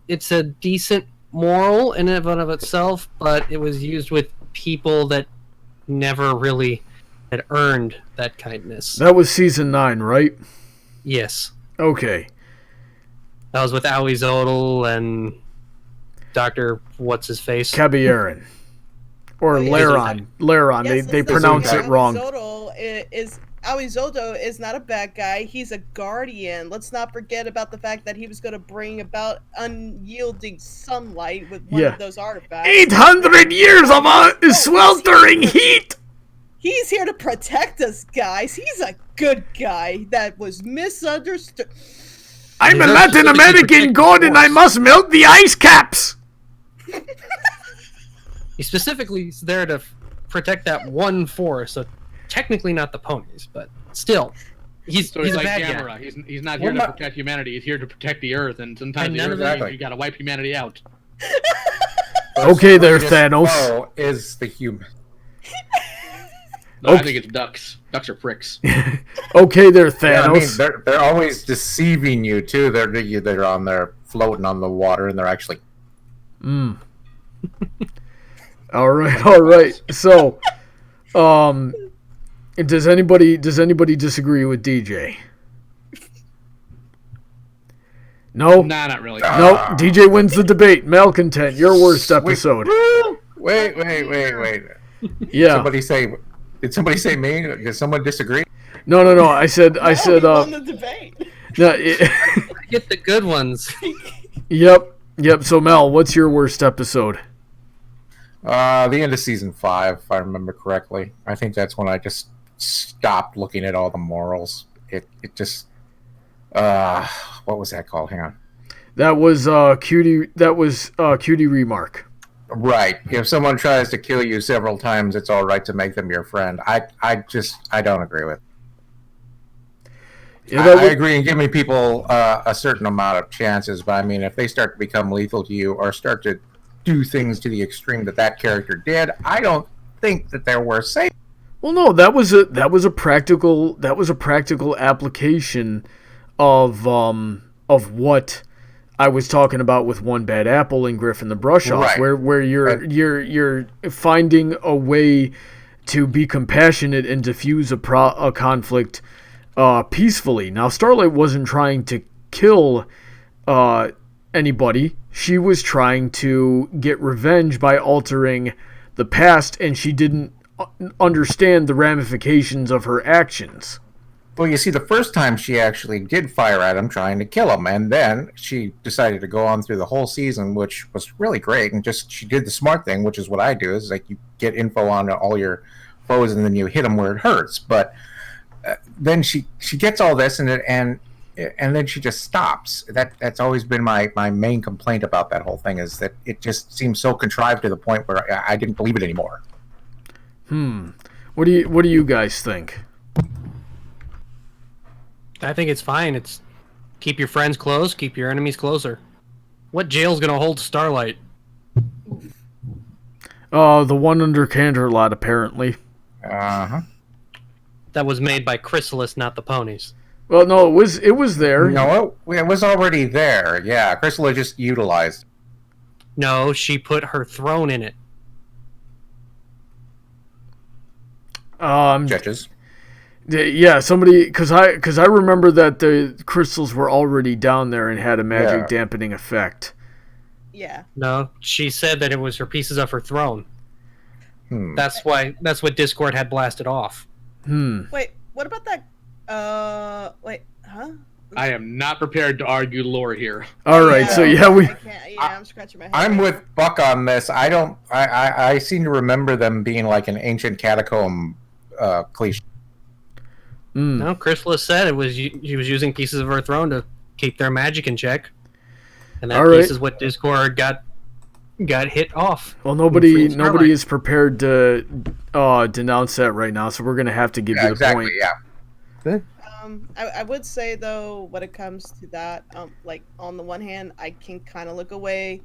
It's a decent moral in and of itself, but it was used with people that never really had earned that kindness. That was season 9, right? Yes. Okay. That was with Owie Zodel and Dr. What's-His-Face. Cabiarin. Or Oh, yeah. Laron. Laron. Yes, They it's the pronounce thing. it wrong. Awizoto is not a bad guy. He's a guardian. Let's not forget about the fact that he was going to bring about unyielding sunlight with one of those artifacts. 800 years of sweltering heat! He's here to protect us, guys. He's a good guy that was misunderstood. I'm a He's Latin actually American protecting god and I force. must melt the ice caps! He specifically is there to protect that one force, so technically not the ponies, but still, he's So he's a like bad Gamera. guy. He's not here to protect humanity. He's here to protect the Earth, and sometimes And the none Earth of that- means you gotta wipe humanity out. Okay there, This Thanos. foe is the human. No, I think it's ducks. Ducks are pricks. Okay there, Yeah, I mean, Thanos. they're always deceiving you too. They're on there floating on the water, and they're actually. Alright. So, does anybody disagree with DJ? No? Nah, not really. No, DJ wins the debate. Malcontent, your worst episode. Wait. Yeah. Did somebody say me? Did someone disagree? No. I said, He won the debate. no, I get the good ones. yep. So Mel, what's your worst episode? The end of season 5, if I remember correctly. I think that's when I just stopped looking at all the morals. It just what was that called? Hang on. That was cutie. That was cutie remark. Right. If someone tries to kill you several times, it's all right to make them your friend. I don't agree with. Yeah, I agree in giving people a certain amount of chances, but I mean, if they start to become lethal to you or start to do things to the extreme that character did, I don't think that they're worth saving. Well, no, that was a practical application of what I was talking about with One Bad Apple and Griffin the Brush Off, Right. where you're finding a way to be compassionate and diffuse a conflict peacefully. Now, Starlight wasn't trying to kill anybody. She was trying to get revenge by altering the past, and she didn't understand the ramifications of her actions. Well, you see, the first time she actually did fire at him trying to kill him, and then she decided to go on through the whole season, which was really great, and just she did the smart thing, which is what I do, is like you get info on all your exposed, and then you hit them where it hurts. But then she gets all this, and then she just stops. That's always been my main complaint about that whole thing, is that it just seems so contrived to the point where I didn't believe it anymore. What do you guys think? I think it's fine. It's keep your friends close, keep your enemies closer. What jail's gonna hold Starlight? The one under Canterlot, apparently. Uh-huh. That was made by Chrysalis, not the ponies. Well, no, it was there. No, it was already there. Yeah, Crystal just utilized. No, she put her throne in it. Judges. Yeah, somebody, because I remember that the crystals were already down there and had a magic dampening effect. Yeah. No, she said that it was her pieces of her throne. That's what Discord had blasted off. Wait, what about that? Wait, huh? I am not prepared to argue lore here. All right, so I'm scratching my head. I'm with Buck on this. I seem to remember them being like an ancient catacomb cliche. No, Chrysalis said she was using pieces of her throne to keep their magic in check, and that piece is what Discord got hit off. Well, nobody is prepared to denounce that right now, so we're gonna have to give you the point. Yeah. I would say though, when it comes to that, like on the one hand, I can kind of look away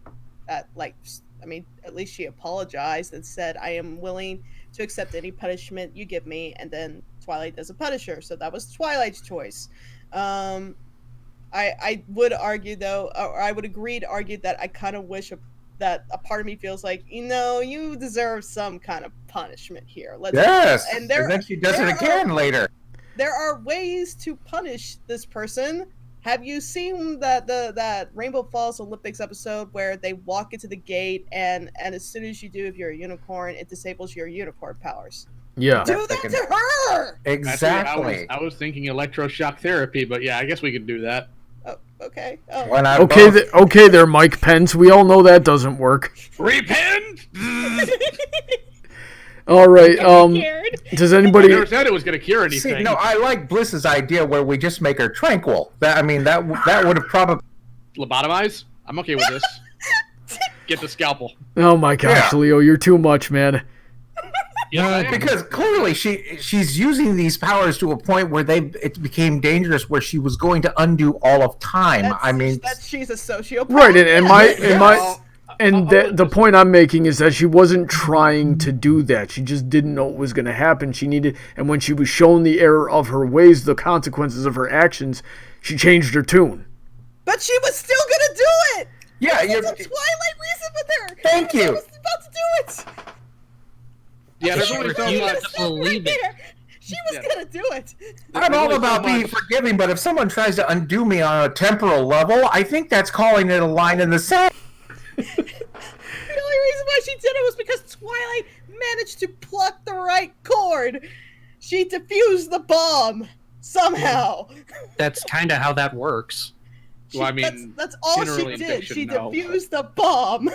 at at least she apologized and said, "I am willing to accept any punishment you give me," and then Twilight doesn't punish her, so that was Twilight's choice. I would argue though, or I would agree to argue that I kind of wish that a part of me feels like, you deserve some kind of punishment here. And then she does it again later. There are ways to punish this person. Have you seen that Rainbow Falls Olympics episode where they walk into the gate and as soon as you do, if you're a unicorn, it disables your unicorn powers? Yeah. Do that to her! Exactly. I was thinking electroshock therapy, but yeah, I guess we could do that. Oh, okay. Oh. Okay there, Mike Pence. We all know that doesn't work. Repent! All right. Does anybody? I never said it was going to cure anything. See, no, I like Bliss's idea where we just make her tranquil. That would have probably Lobotomize? I'm okay with this. Get the scalpel. Oh my gosh, Leo, you're too much, man. Yeah, because clearly she's using these powers to a point where it became dangerous, where she was going to undo all of time. She's a sociopath. Right, and the point I'm making is that she wasn't trying to do that. She just didn't know what was going to happen. And when she was shown the error of her ways, the consequences of her actions, she changed her tune. But she was still going to do it. Yeah, you're a Twilight reason with her. Thank you. She was about to do it. Yeah, there's only so much to believe it. She was gonna do it. I'm all about being forgiving, but if someone tries to undo me on a temporal level, I think that's calling it a line in the sand. The only reason why she did it was because Twilight managed to pluck the right chord. She defused the bomb somehow. That's kind of how that works. Well, that's all she did. She defused the bomb.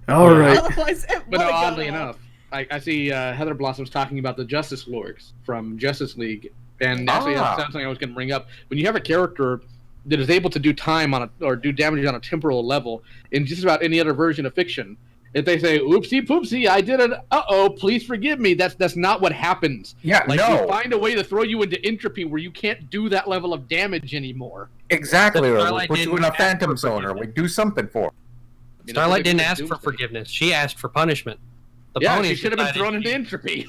All right. Otherwise, but oddly enough, I see Heather Blossom's talking about the Justice Lords from Justice League, and actually that's something I was going to bring up. When you have a character that is able to do time or do damage on a temporal level in just about any other version of fiction, if they say "oopsie poopsie, I did it, please forgive me," that's not what happens. Yeah, they find a way to throw you into entropy where you can't do that level of damage anymore. Exactly. We put you in a phantom zone, or we do something for her. Starlight didn't ask for forgiveness. She asked for punishment. She should have been thrown into entropy.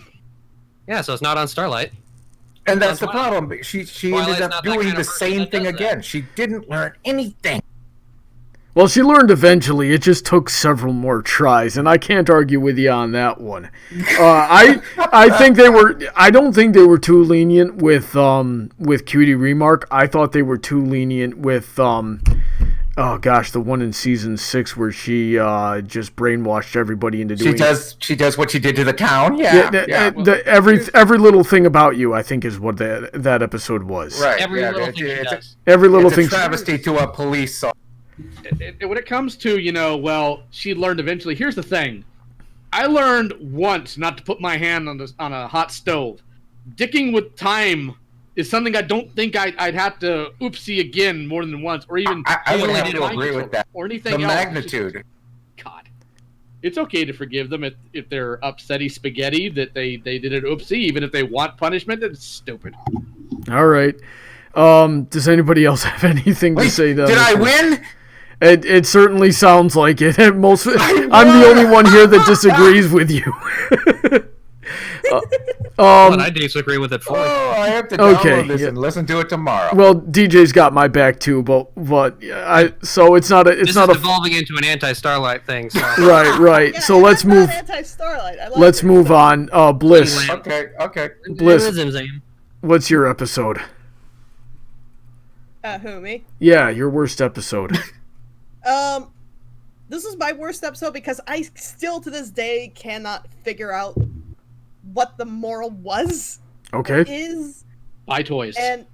Yeah, so it's not on Starlight. And that's the problem. She ended up doing the same thing again. She didn't learn anything. Well, she learned eventually. It just took several more tries, and I can't argue with you on that one. I think they were. I don't think they were too lenient with Cutie Remark. I thought they were too lenient with the one in season 6 where she just brainwashed everybody into doing. She does what she did to the town. Yeah. Every little thing about you, I think, is what that episode was. Right. Every little thing she does. Every little thing. It's a travesty to a police. When it comes to, she learned eventually. Here's the thing. I learned once not to put my hand on a hot stove. Dicking with time is something I don't think I'd have to oopsie again more than once, or even I would have to agree with that. or anything The else. magnitude. God, it's okay to forgive them if they're upsetty spaghetti that they did an oopsie, even if they want punishment. It's stupid. All right. Does anybody else have anything to say? Did I win? It certainly sounds like it. I'm the only one here that disagrees with you. But I disagree with it fully. Oh, I have to download this and listen to it tomorrow. Well, DJ's got my back too, but so it's not a. It's this not is evolving into an anti-Starlight thing. So. Right. Yeah, So let's move. Anti-Starlight. I like Let's it. move on. Bliss. Okay. Bliss. What's your episode? Who, me? Yeah, your worst episode. This is my worst episode because I still to this day cannot figure out what the moral was. Okay. Is Buy toys. and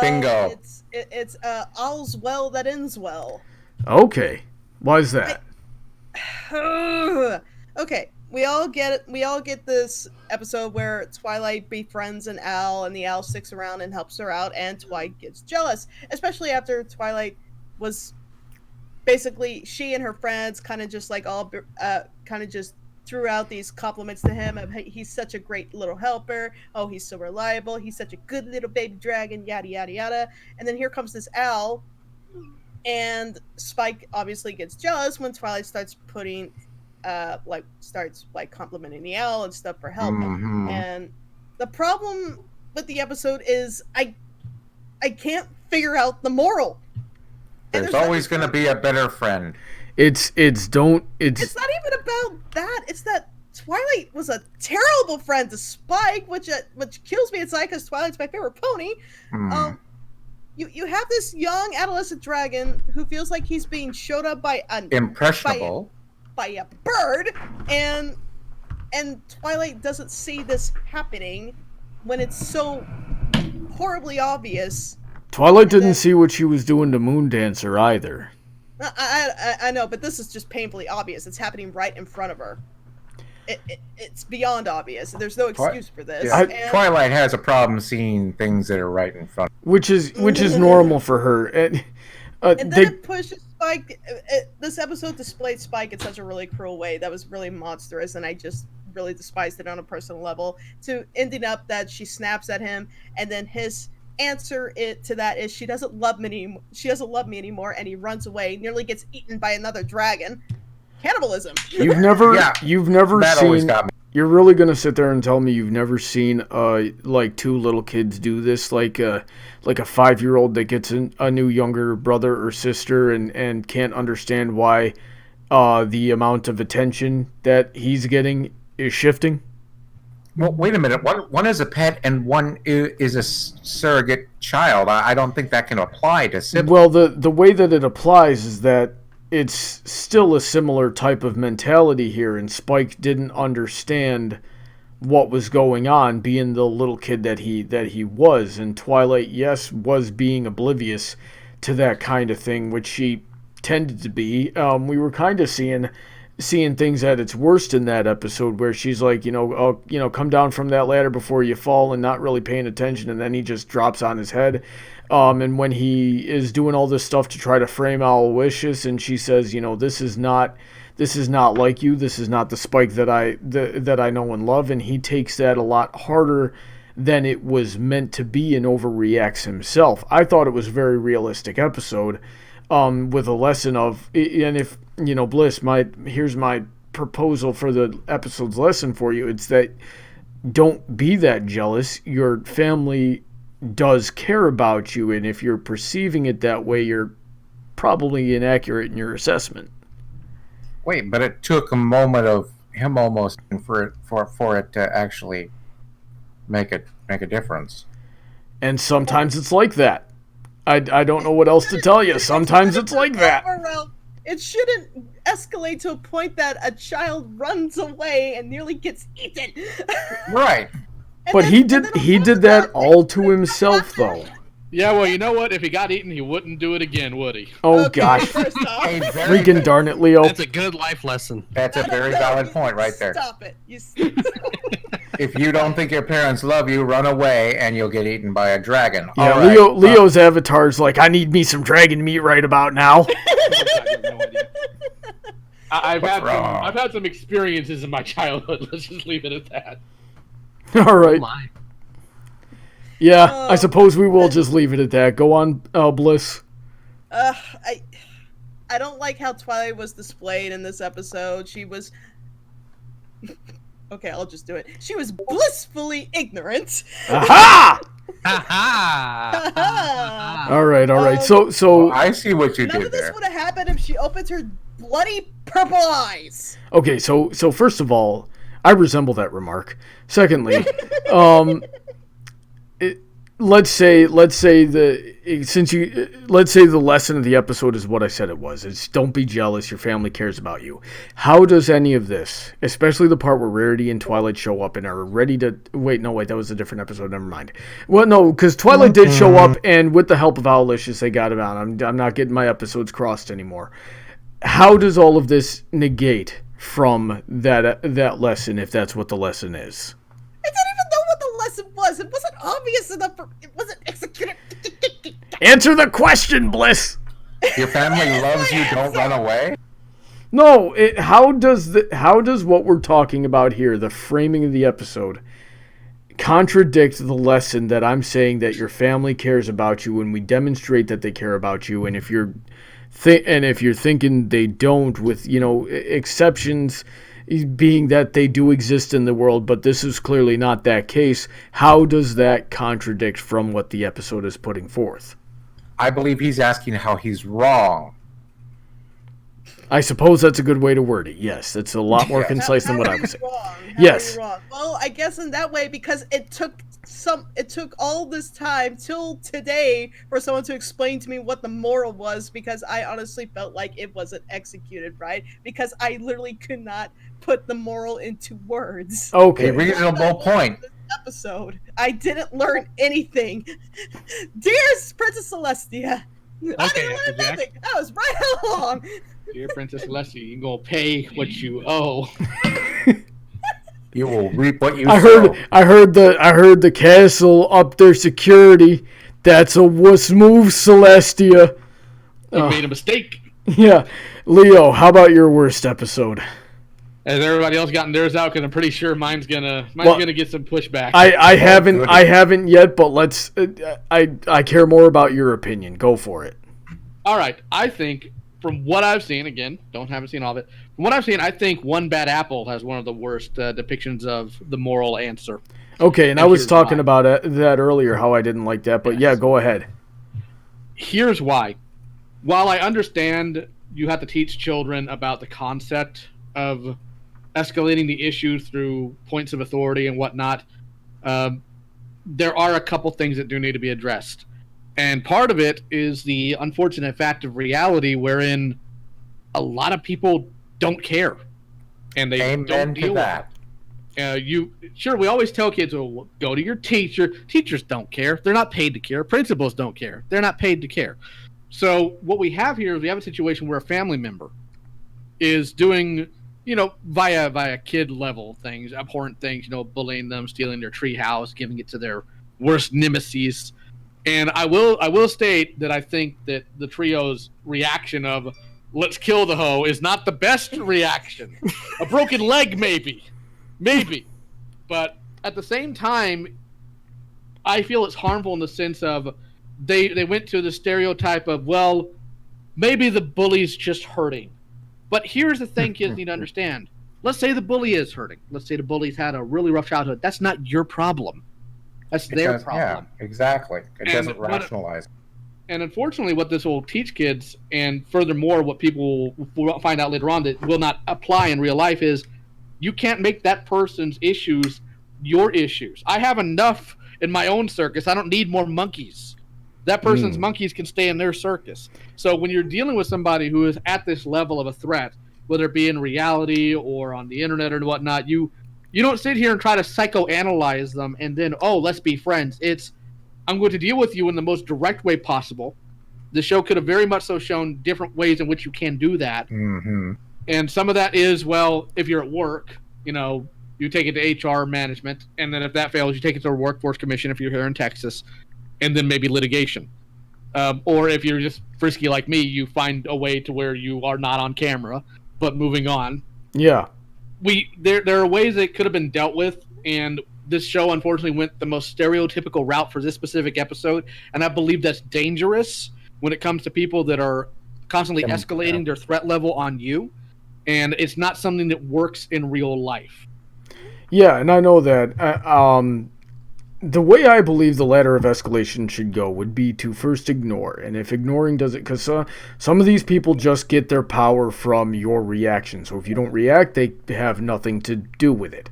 Bingo. It's all's well that ends well. Okay. Why is that? Okay, we all get it. We all get this episode where Twilight befriends an owl, and the owl sticks around and helps her out, and Twilight gets jealous, especially after Twilight was basically she and her friends kind of just like all kind of just threw out these compliments to him of, hey, he's such a great little helper. Oh, he's so reliable. He's such a good little baby dragon. Yada yada yada. And then here comes this owl, and Spike obviously gets jealous when Twilight starts putting, starts complimenting the owl and stuff for help. Mhm. And the problem with the episode is I can't figure out the moral. There's always going to be a better friend. It's not It's not even about that. It's that Twilight was a terrible friend to Spike, which kills me inside because Twilight's my favorite pony. You have this young adolescent dragon who feels like he's being showed up by Impressionable. by a bird, and Twilight doesn't see this happening when it's so horribly obvious. Twilight didn't see what she was doing to Moondancer either. I know, but this is just painfully obvious. It's happening right in front of her. It's beyond obvious. There's no excuse for this. Yeah, Twilight has a problem seeing things that are right in front. Which is normal for her. And then it pushes Spike. This episode displayed Spike in such a really cruel way that was really monstrous, and I just really despised it on a personal level. To ending up that she snaps at him, and then his answer to that is she doesn't love me anymore, and he runs away, nearly gets eaten by another dragon. Cannibalism. You've never that always seen. got me. You're really gonna sit there and tell me you've never seen like two little kids do this, like a 5-year-old that gets a new younger brother or sister and can't understand why the amount of attention that he's getting is shifting? Well, wait a minute. One is a pet and one is a surrogate child. I don't think that can apply to siblings. Well, the way that it applies is that it's still a similar type of mentality here, and Spike didn't understand what was going on, being the little kid that he was, and Twilight, yes, was being oblivious to that kind of thing, which she tended to be. We were kind of seeing things at its worst in that episode, where she's like, come down from that ladder before you fall, and not really paying attention, and then he just drops on his head. And when he is doing all this stuff to try to frame Aloysius, and she says, this is not like you, this is not the Spike that I know and love, and he takes that a lot harder than it was meant to be and overreacts himself. I thought it was a very realistic episode, with a lesson of, and if, Bliss, here's my proposal for the episode's lesson for you. It's that don't be that jealous. Your family does care about you, and if you're perceiving it that way, you're probably inaccurate in your assessment. Wait, but it took a moment of him almost for it to actually make a difference. And sometimes it's like that. I don't know what else to tell you. Sometimes it's like that. It shouldn't escalate to a point that a child runs away and nearly gets eaten. Right. But he did that all to himself, though. Yeah, well, you know what? If he got eaten, he wouldn't do it again, would he? Oh Okay, gosh, first off, freaking darn it, Leo. That's a good life lesson. That's a very valid point right there. Stop it. If you don't think your parents love you, run away and you'll get eaten by a dragon. Yeah, All right. Leo's avatar's like, I need me some dragon meat right about now. I've What's had wrong? I've had some experiences in my childhood. Let's just leave it at that. All right. Oh my. Yeah, I suppose we will just leave it at that. Go on, Bliss. I don't like how Twilight was displayed in this episode. She was okay, I'll just do it. She was blissfully ignorant. Aha! Ha All right. So I see what you None did of this there. would have happened if she opened her bloody purple eyes. okay, so first of all, I resemble that remark. Secondly, let's say the lesson of the episode is what I said it was. It's don't be jealous. Your family cares about you. How does any of this, especially the part where Rarity and Twilight show up and are ready to wait? That was a different episode. Never mind. Well, no, because Twilight did show up, and with the help of Owlicious, they got it out. I'm not getting my episodes crossed anymore. How does all of this negate from that lesson, if that's what the lesson is? I didn't even know what the lesson was. It wasn't obvious enough. It wasn't executed. Answer the question, Bliss. Your family loves you, don't run away? No, how does what we're talking about here, the framing of the episode, contradict the lesson that I'm saying that your family cares about you when we demonstrate that they care about you, and if you're thinking they don't, with exceptions being that they do exist in the world, but this is clearly not that case, how does that contradict from what the episode is putting forth? I believe he's asking how he's wrong. I suppose that's a good way to word it. Yes, it's a lot more concise than what I was saying. Yes. Wrong? Well, I guess in that way, because it took all this time till today for someone to explain to me what the moral was, because I honestly felt like it wasn't executed right, because I literally could not put the moral into words. Okay. A reasonable point. Episode, I didn't learn anything. Dearest Princess Celestia, I didn't learn nothing. I was right along. Dear Princess Celestia, you're gonna pay what you owe. You will reap what you I sow. heard the castle up their security. That's a wuss move, Celestia. You made a mistake. Yeah. Leo, how about your worst episode? Has everybody else gotten theirs out? Because I'm pretty sure mine's gonna get some pushback. I haven't yet, but let's. I care more about your opinion. Go for it. All right, I think from what I've seen, again, haven't seen all of it. From what I've seen, I think One Bad Apple has one of the worst depictions of the moral answer. Okay, and I was talking about that earlier, how I didn't like that, but yeah, go ahead. Here's why. While I understand you have to teach children about the concept of escalating the issue through points of authority and whatnot, there are a couple things that do need to be addressed. And part of it is the unfortunate fact of reality wherein a lot of people don't care. And they don't deal with it. We always tell kids, well, go to your teacher. Teachers don't care. They're not paid to care. Principals don't care. They're not paid to care. So what we have here is we have a situation where a family member is doing, via kid level things, abhorrent things, bullying them, stealing their treehouse, giving it to their worst nemesis. And I will state that I think that the trio's reaction of let's kill the hoe is not the best reaction. A broken leg, maybe. But at the same time, I feel it's harmful in the sense of they went to the stereotype of, well, maybe the bully's just hurting. But here's the thing kids need to understand. Let's say the bully is hurting. Let's say the bully's had a really rough childhood. That's not your problem. That's their problem. Yeah, exactly. It doesn't rationalize. And unfortunately, what this will teach kids, and furthermore, what people will find out later on that will not apply in real life, is you can't make that person's issues your issues. I have enough in my own circus. I don't need more monkeys. That person's monkeys can stay in their circus. So when you're dealing with somebody who is at this level of a threat, whether it be in reality or on the internet or whatnot, you don't sit here and try to psychoanalyze them and then, let's be friends. It's, I'm going to deal with you in the most direct way possible. The show could have very much so shown different ways in which you can do that. Mm-hmm. And some of that is, well, if you're at work, you take it to HR management, and then if that fails, you take it to a workforce commission if you're here in Texas, and then maybe litigation. Or if you're just frisky like me, you find a way to where you are not on camera, but moving on. Yeah. There are ways that could have been dealt with, and this show unfortunately went the most stereotypical route for this specific episode, and I believe that's dangerous when it comes to people that are constantly escalating their threat level on you, and it's not something that works in real life. Yeah, and I know that. The way I believe the ladder of escalation should go would be to first ignore. And if ignoring does it, because some of these people just get their power from your reaction. So if you don't react, they have nothing to do with it.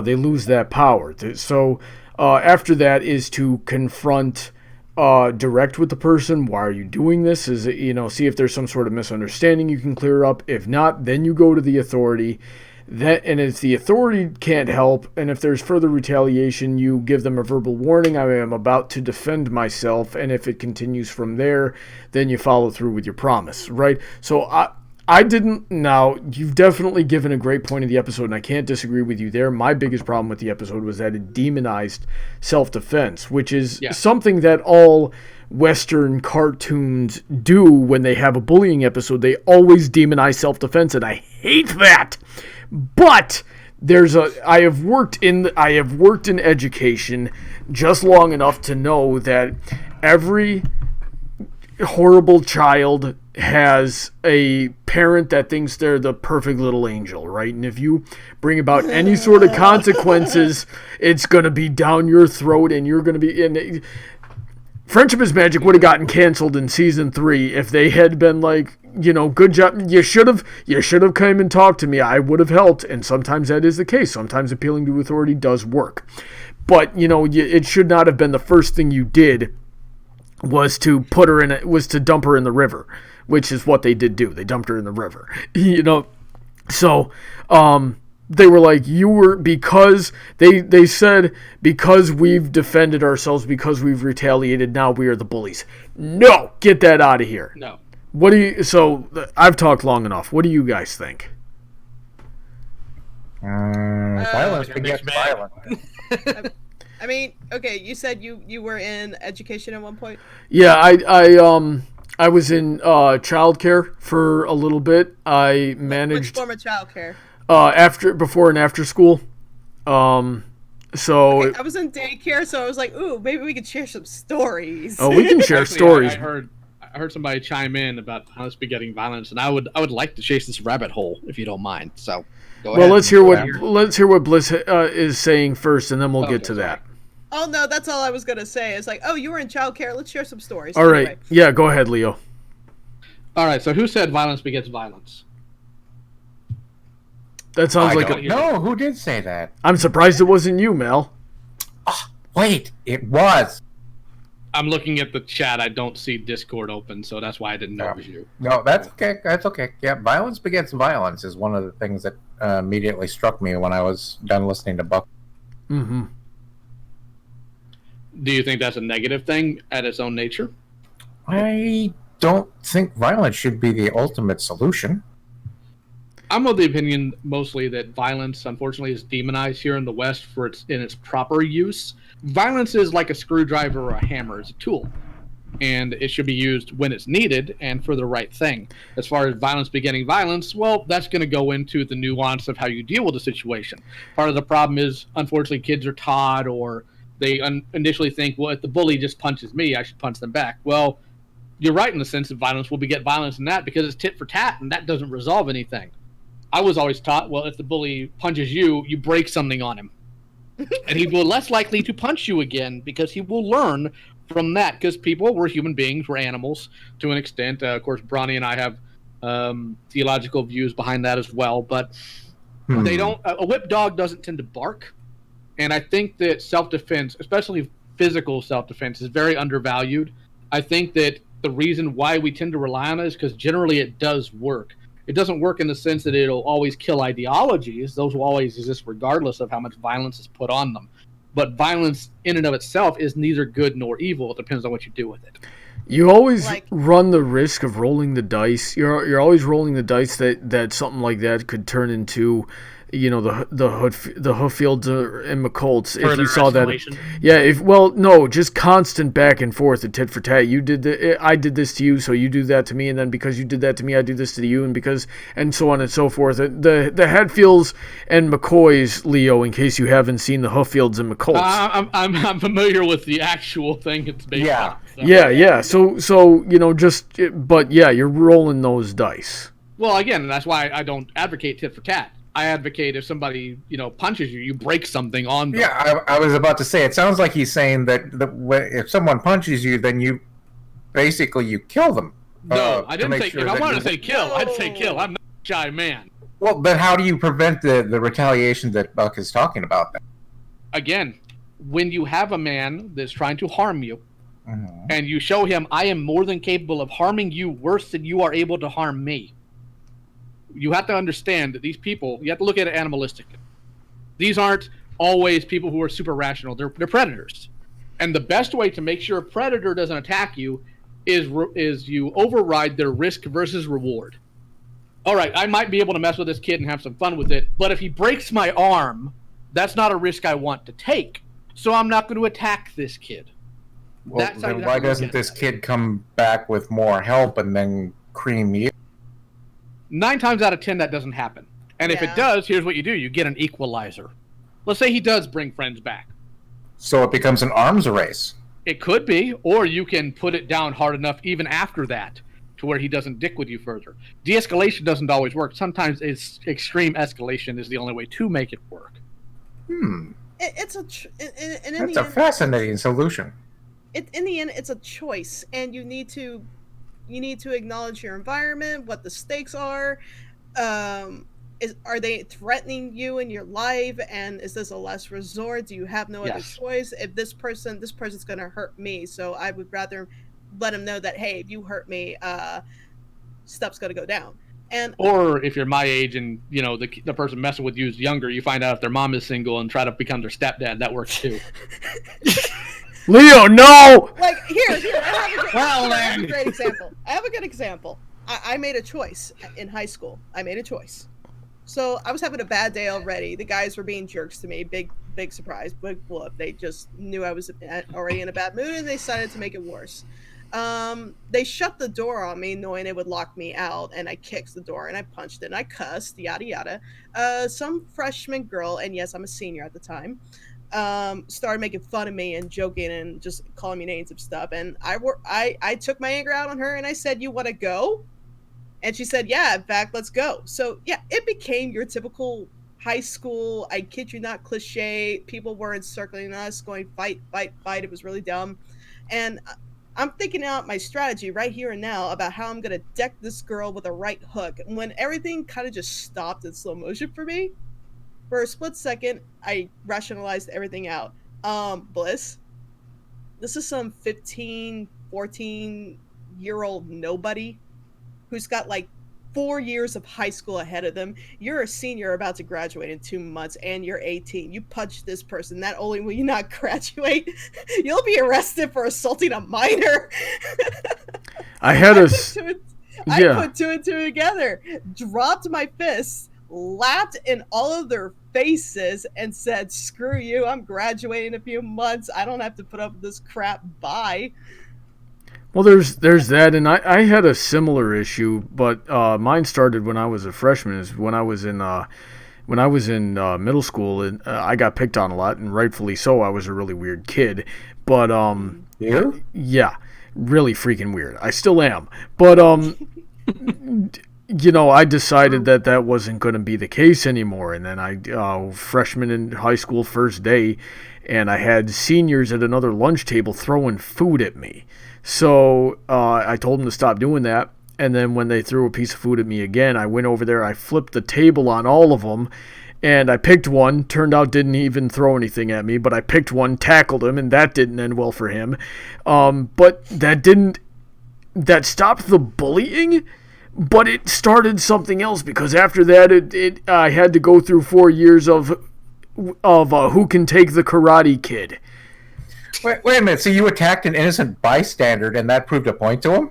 They lose that power. So after that is to confront direct with the person. Why are you doing this? Is it, see if there's some sort of misunderstanding you can clear up. If not, then you go to the authority. And if the authority can't help, and if there's further retaliation, you give them a verbal warning. I am about to defend myself, and if it continues from there, then you follow through with your promise, right? So I didn't. Now, you've definitely given a great point of the episode, and I can't disagree with you there. My biggest problem with the episode was that it demonized self-defense, which is something that all Western cartoons do when they have a bullying episode. They always demonize self-defense, and I hate that. But I have worked in education just long enough to know that every horrible child has a parent that thinks they're the perfect little angel, right? And if you bring about any sort of consequences, it's going to be down your throat, and you're going to be in. Friendship is Magic would have gotten canceled in season 3 if they had been like, good job. You should have come and talked to me. I would have helped. And sometimes that is the case. Sometimes appealing to authority does work. But, it should not have been the first thing you did was to dump her in the river, which is what they did do. They dumped her in the river, So, they were like, because they said, because we've defended ourselves, because we've retaliated, now we are the bullies. No, get that out of here. No. So I've talked long enough. What do you guys think? Violence begets violence. I mean, okay, you said you were in education at one point? Yeah, I was in childcare for a little bit. I managed. Which form of childcare? Before and after school. So okay, I was in daycare, so I was like, ooh, maybe we could share some stories. Oh, we can share stories. I heard somebody chime in about how it's begetting violence, and I would like to chase this rabbit hole if you don't mind. So go ahead. Let's hear what Bliss is saying first, and then we'll get to that. Oh no, that's all I was gonna say. It's like, oh, you were in childcare. Let's share some stories. All right, yeah, go ahead, Leo. All right, so who said violence begets violence? That sounds No, who did say that? I'm surprised it wasn't you, Mel. Oh, wait, it was. I'm looking at the chat. I don't see Discord open, so that's why I didn't know it was you. No, that's okay. That's okay. Yeah, violence begets violence is one of the things that immediately struck me when I was done listening to Buck. Mm-hmm. Do you think that's a negative thing at its own nature? I don't think violence should be the ultimate solution. I'm of the opinion mostly that violence, unfortunately, is demonized here in the West for its proper use. Violence is like a screwdriver or a hammer. It's a tool, and it should be used when it's needed and for the right thing. As far as violence begetting violence, well, that's going to go into the nuance of how you deal with the situation. Part of the problem is, unfortunately, kids are taught, or they initially think, well, if the bully just punches me, I should punch them back. Well, you're right in the sense that violence will beget violence in that, because it's tit for tat, and that doesn't resolve anything. I was always taught, well, if the bully punches you, you break something on him. And he will less likely to punch you again, because he will learn from that. Because we're human beings, we're animals to an extent. Of course, Brony and I have theological views behind that as well. But they don't. A whipped dog doesn't tend to bark. And I think that self-defense, especially physical self-defense, is very undervalued. I think that the reason why we tend to rely on it is because generally it does work. It doesn't work in the sense that it'll always kill ideologies. Those will always exist regardless of how much violence is put on them. But violence in and of itself is neither good nor evil. It depends on what you do with it. You always Like- run the risk of rolling the dice. You're always rolling the dice that something like that could turn into, you know, the Hooffields and McColts. If Further you saw escalation. that, yeah. No, just constant back and forth, and tit for tat. I did this to you, so you do that to me, and then because you did that to me, I do this to you, and so on and so forth. The Hatfields and McCoys, Leo, in case you haven't seen the Hooffields and McColts. I'm familiar with the actual thing it's based on. So. Yeah. So you know, but yeah, you're rolling those dice. Well, again, that's why I don't advocate tit for tat. I advocate if somebody, you know, punches you, you break something on them. Yeah, I was about to say, it sounds like he's saying that if someone punches you, then you kill them. No, I didn't say. Sure If I wanted to say kill, No. I'd say kill. I'm not a shy man. Well, but how do you prevent the retaliation that Buck is talking about then? Again, when you have a man that's trying to harm you, and you show him, I am more than capable of harming you worse than you are able to harm me. You have to understand that these people, you have to look at it animalistically. These aren't always people who are super rational. They're predators. And the best way to make sure a predator doesn't attack you is you override their risk versus reward. All right, I might be able to mess with this kid and have some fun with it, but if he breaks my arm, that's not a risk I want to take. So I'm not going to attack this kid. Well, That's how you then have why to look doesn't at this it. kid come back with more help and then cream you? 9 times out of 10, that doesn't happen. And if Yeah. it does, here's what you do. You get an equalizer. Let's say he does bring friends back. So it becomes an arms race. It could be, or you can put it down hard enough even after that to where he doesn't dick with you further. De-escalation doesn't always work. Sometimes extreme escalation is the only way to make it work. It's a in That's the a end, fascinating solution. in the end, it's a choice, and you need to acknowledge your environment, what the stakes are. Are they threatening you in your life, and is this a last resort? Do you have no other Yes. choice? If this person's going to hurt me, so I would rather let them know that, hey, if you hurt me, stuff's going to go down. And Or if you're my age and you know the person messing with you is younger, you find out if their mom is single and try to become their stepdad. That works too. Leo, no! like here, I have a great example. I have a good example. I made a choice in high school. I made a choice. So I was having a bad day already. The guys were being jerks to me. Big surprise. Big whoop. They just knew I was already in a bad mood, and they decided to make it worse. They shut the door on me, knowing it would lock me out, and I kicked the door, and I punched it, and I cussed, yada yada. Some freshman girl, and yes, I'm a senior at the time, started making fun of me and joking and just calling me names and stuff. And I took my anger out on her, and I said, "You want to go?" And she said, "Yeah, in fact, let's go." So yeah, it became your typical high school, I kid you not, cliche. People were encircling us, going fight, fight, fight. It was really dumb. And I'm thinking out my strategy right here and now about how I'm going to deck this girl with a right hook. And when everything kind of just stopped in slow motion for me, for a split second, I rationalized everything out. Bliss, this is some 15, 14-year-old nobody who's got like 4 years of high school ahead of them. You're a senior about to graduate in 2 months, and you're 18. You punch this person. Not only will you not graduate, you'll be arrested for assaulting a minor. I had a... I put two and two together, dropped my fists, laughed in all of their faces, and said, "Screw you, I'm graduating in a few months. I don't have to put up with this crap. Bye." Well, there's that, and I had a similar issue, but mine started when I was a freshman. Is when I was in middle school, and I got picked on a lot, and rightfully so. I was a really weird kid, but You? yeah, really freaking weird. I still am, but you know, I decided that wasn't going to be the case anymore, and then I freshman in high school, first day, and I had seniors at another lunch table throwing food at me. So I told them to stop doing that, and then when they threw a piece of food at me again, I went over there, I flipped the table on all of them, and I picked one. Turned out didn't even throw anything at me, but I picked one, tackled him, and that didn't end well for him. But that stopped the bullying, but it started something else, because after that, I had to go through 4 years of Who Can Take the Karate Kid. Wait a minute. So you attacked an innocent bystander, and that proved a point to him?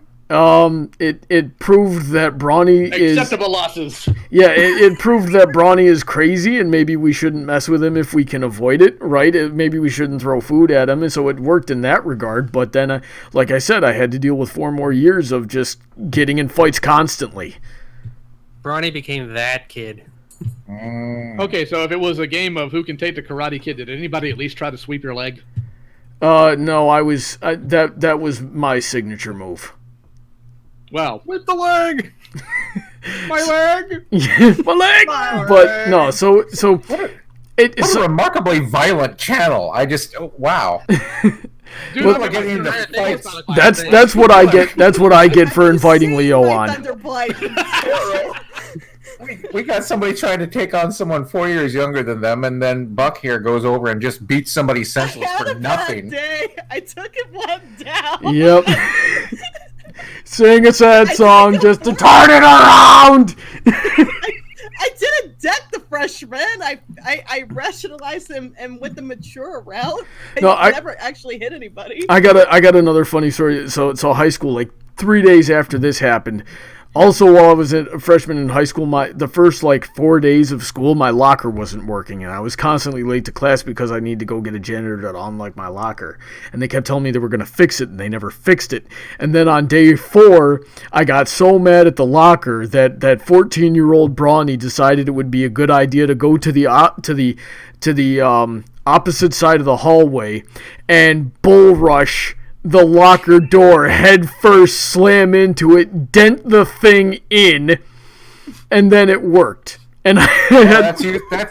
It proved that Brony is acceptable losses. Yeah, it proved that Brony is crazy, and maybe we shouldn't mess with him if we can avoid it, right? Maybe we shouldn't throw food at him, and so it worked in that regard. But then, like I said, I had to deal with 4 more years of just getting in fights constantly. Brony became that kid. Okay, so if it was a game of who can take the Karate Kid, did anybody at least try to sweep your leg? No, that was my signature move. Well, With the leg! my leg! My leg! But no, so It's a remarkably violent channel. Wow. Dude, Well, I'm getting into fights. that's what I get. That's what I get for inviting Leo on. We got somebody trying to take on someone 4 years younger than them, and then Buck here goes over and just beats somebody senseless for nothing. Day. I took it one down. Yep. Sing a sad song just to turn it around. I didn't deck the freshman. I rationalized him and went the mature route. I never actually hit anybody. I got another funny story. So high school, like 3 days after this happened. Also, while I was a freshman in high school, the first 4 days of school, my locker wasn't working, and I was constantly late to class because I need to go get a janitor to unlock my locker. And they kept telling me they were going to fix it, and they never fixed it. And then on day 4, I got so mad at the locker that 14-year-old Brony decided it would be a good idea to go to the opposite side of the hallway and bull rush the locker door head first, slam into it, dent the thing in, and then it worked. And that's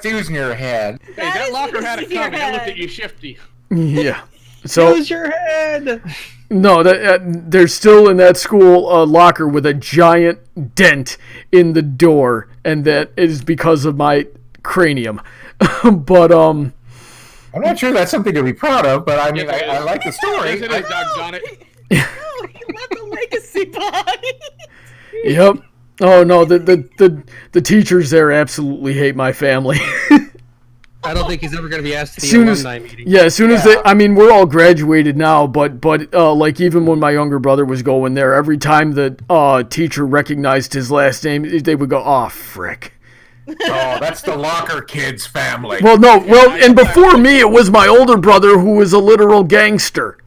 using your head. Hey, that locker had a coming. I looked at you shifty. Yeah. So use your head. No, there's still in that school a locker with a giant dent in the door, and that is because of my cranium. But I'm not sure that's something to be proud of, but I mean, I like the story. Yes, it is, doggone it. No, he left a legacy behind. Yep. Oh no, the teachers there absolutely hate my family. I don't think he's ever going to be asked to the alumni meeting. Yeah, as soon as we're all graduated now, but even when my younger brother was going there, every time the teacher recognized his last name, they would go, "Oh, frick." Oh, that's the Locker kids' family. And before me, it was my older brother who was a literal gangster.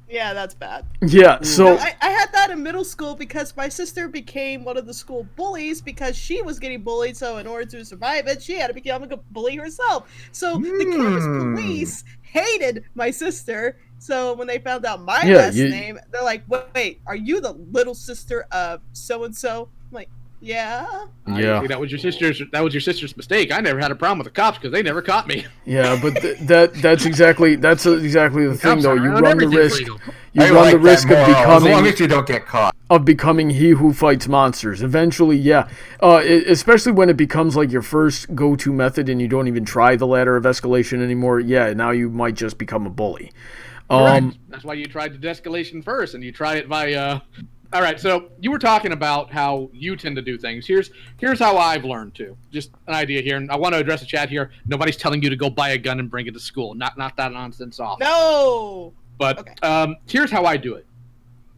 Yeah, that's bad. Yeah, so I had that in middle school because my sister became one of the school bullies because she was getting bullied. So in order to survive it, she had to become a bully herself. So the campus police hated my sister. So when they found out my last name, they're like, "Wait, are you the little sister of so and so?" I'm like, yeah. Yeah. That was your sister's mistake. I never had a problem with the cops because they never caught me. Yeah, but that's exactly the thing, though. You run the risk. You I run like the risk that of moral, becoming. as long as you don't get caught. Of becoming he who fights monsters. Eventually, yeah. Especially when it becomes like your first go-to method and you don't even try the ladder of escalation anymore. Yeah, now you might just become a bully. That's why you tried the de-escalation first, and you tried it by. All right, so you were talking about how you tend to do things. Here's how I've learned to. Just an idea here, and I want to address the chat here. Nobody's telling you to go buy a gun and bring it to school. Not that nonsense off. No. But okay. Here's how I do it.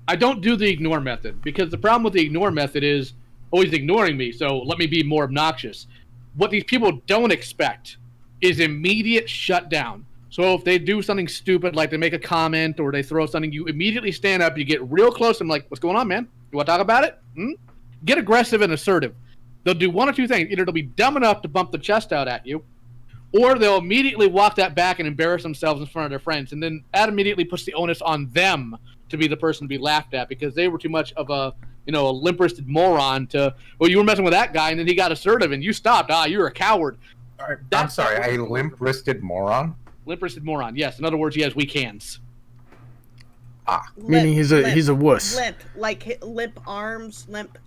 I don't do the ignore method because the problem with the ignore method is always ignoring me. So let me be more obnoxious. What these people don't expect is immediate shutdown. So if they do something stupid, like they make a comment or they throw something, you immediately stand up, you get real close, and I'm like, what's going on, man? You want to talk about it? Get aggressive and assertive. They'll do one or two things. Either they'll be dumb enough to bump the chest out at you, or they'll immediately walk that back and embarrass themselves in front of their friends, and then that immediately puts the onus on them to be the person to be laughed at because they were too much of a limp-wristed moron to, well, you were messing with that guy, and then he got assertive, and you stopped. You're a coward. I'm sorry, a limp-wristed moron? Limp-wristed moron. Yes. In other words, he has weak hands. Meaning he's a wuss. Limp, like limp arms, limp.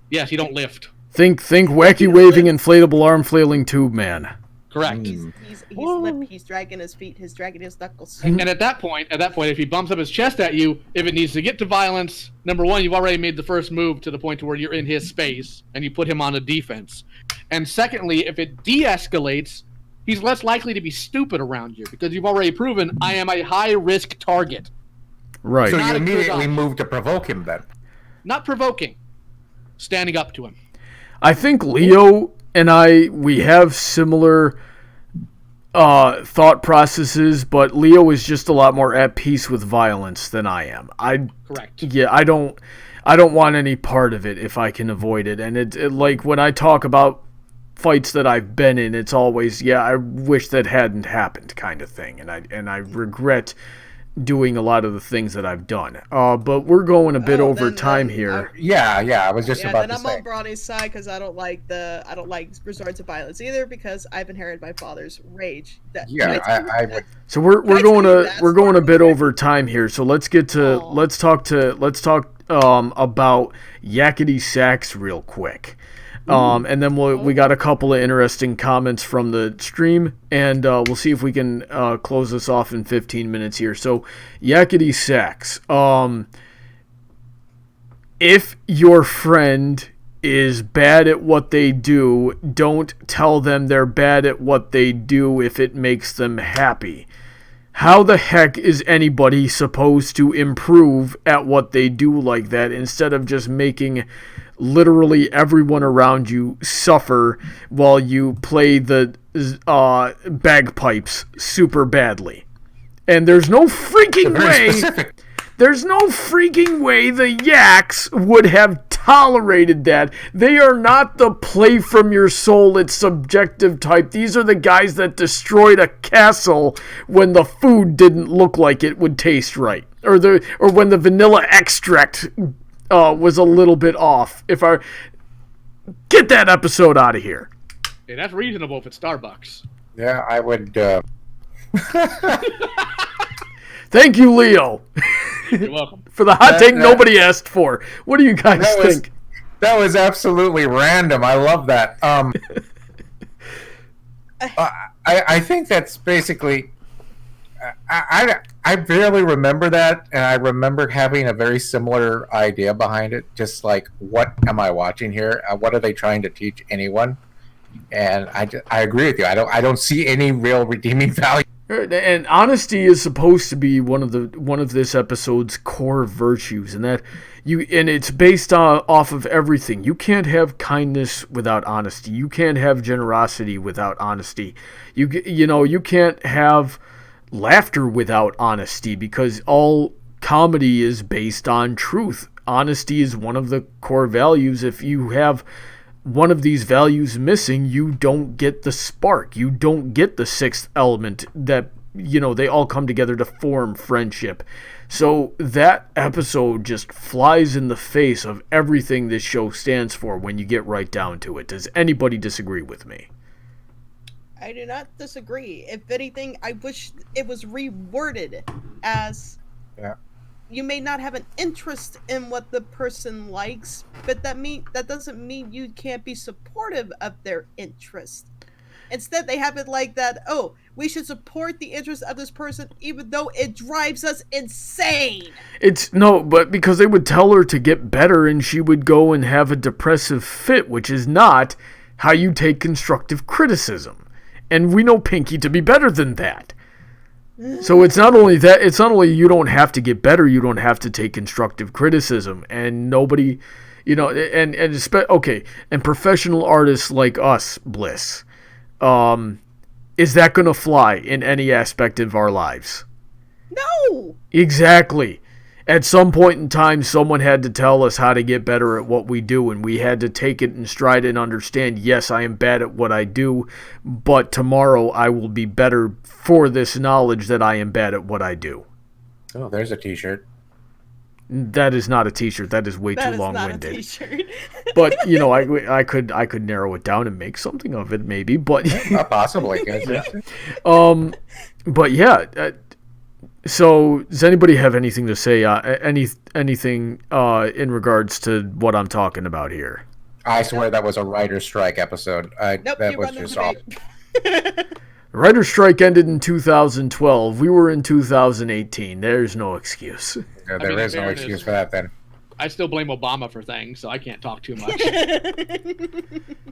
Yes, he don't lift. Think wacky waving inflatable arm flailing tube man. Correct. He's limp. He's dragging his feet. He's dragging his knuckles. And at that point, if he bumps up his chest at you, if it needs to get to violence, number one, you've already made the first move to the point to where you're in his space and you put him on a defense. And secondly, if it de-escalates, he's less likely to be stupid around you because you've already proven I am a high-risk target. Right. So Not you a good immediately option. move to provoke him then. Not provoking, standing up to him. I think Leo and we have similar thought processes, but Leo is just a lot more at peace with violence than I am. Correct. Yeah, I don't want any part of it if I can avoid it. And it like when I talk about fights that I've been in, it's always, yeah, I wish that hadn't happened kind of thing. And I regret doing a lot of the things that I've done. But we're going a bit over time here. Yeah, I was just Yeah, about then to I'm say. on Brony's side because I don't like resort to violence either because I've inherited my father's rage. Yeah, I would. So we're Can I going tell you to that we're going a story bit real over time here. So let's get to Aw. let's talk about Yakety Sax real quick. And then we got a couple of interesting comments from the stream, and we'll see if we can close this off in 15 minutes here. So, Yakety Sax, if your friend is bad at what they do, don't tell them they're bad at what they do if it makes them happy. How the heck is anybody supposed to improve at what they do like that instead of just making literally everyone around you suffer while you play the bagpipes super badly? And there's no freaking Very way. specific. There's no freaking way the Yaks would have tolerated that. They are not the play from your soul, it's subjective type. These are the guys that destroyed a castle when the food didn't look like it would taste right. Or when the vanilla extract was a little bit off. Get that episode out of here. Hey, that's reasonable if it's Starbucks. Yeah, I would. Thank you, Leo, You're welcome. for the hot take nobody asked for. What do you guys think? That was absolutely random. I love that. I think that's basically. I barely remember that, and I remember having a very similar idea behind it. Just like, what am I watching here? What are they trying to teach anyone? And I agree with you. I don't see any real redeeming value. And honesty is supposed to be one of this episode's core virtues, and it's based off of everything. You can't have kindness without honesty. You can't have generosity without honesty. You can't have laughter without honesty, because all comedy is based on truth. Honesty is one of the core values. If you have one of these values missing, you don't get the spark. You don't get the sixth element that, they all come together to form friendship. So that episode just flies in the face of everything this show stands for when you get right down to it. Does anybody disagree with me? I do not disagree. If anything, I wish it was reworded as, you may not have an interest in what the person likes, but that doesn't mean you can't be supportive of their interest. Instead, they have it like that, we should support the interest of this person even though it drives us insane. But because they would tell her to get better and she would go and have a depressive fit, which is not how you take constructive criticism. And we know Pinky to be better than that. So it's not only that, it's not only you don't have to get better, you don't have to take constructive criticism. And nobody, and professional artists like us, Bliss, is that going to fly in any aspect of our lives? No! Exactly. At some point in time, someone had to tell us how to get better at what we do, and we had to take it in stride and understand, yes, I am bad at what I do, but tomorrow I will be better for this knowledge that I am bad at what I do. Oh, there's a t-shirt. That is not a t-shirt. That is way too long-winded. That is not a t-shirt. But, I could narrow it down and make something of it, maybe, but... Possibly. But yeah... So, does anybody have anything to say? Anything in regards to what I'm talking about here? I swear that was a writer's strike episode. Nope, that you was won the just all. debate. Writer's strike ended in 2012. We were in 2018. There's no excuse. There is no excuse for that then. I still blame Obama for things, so I can't talk too much.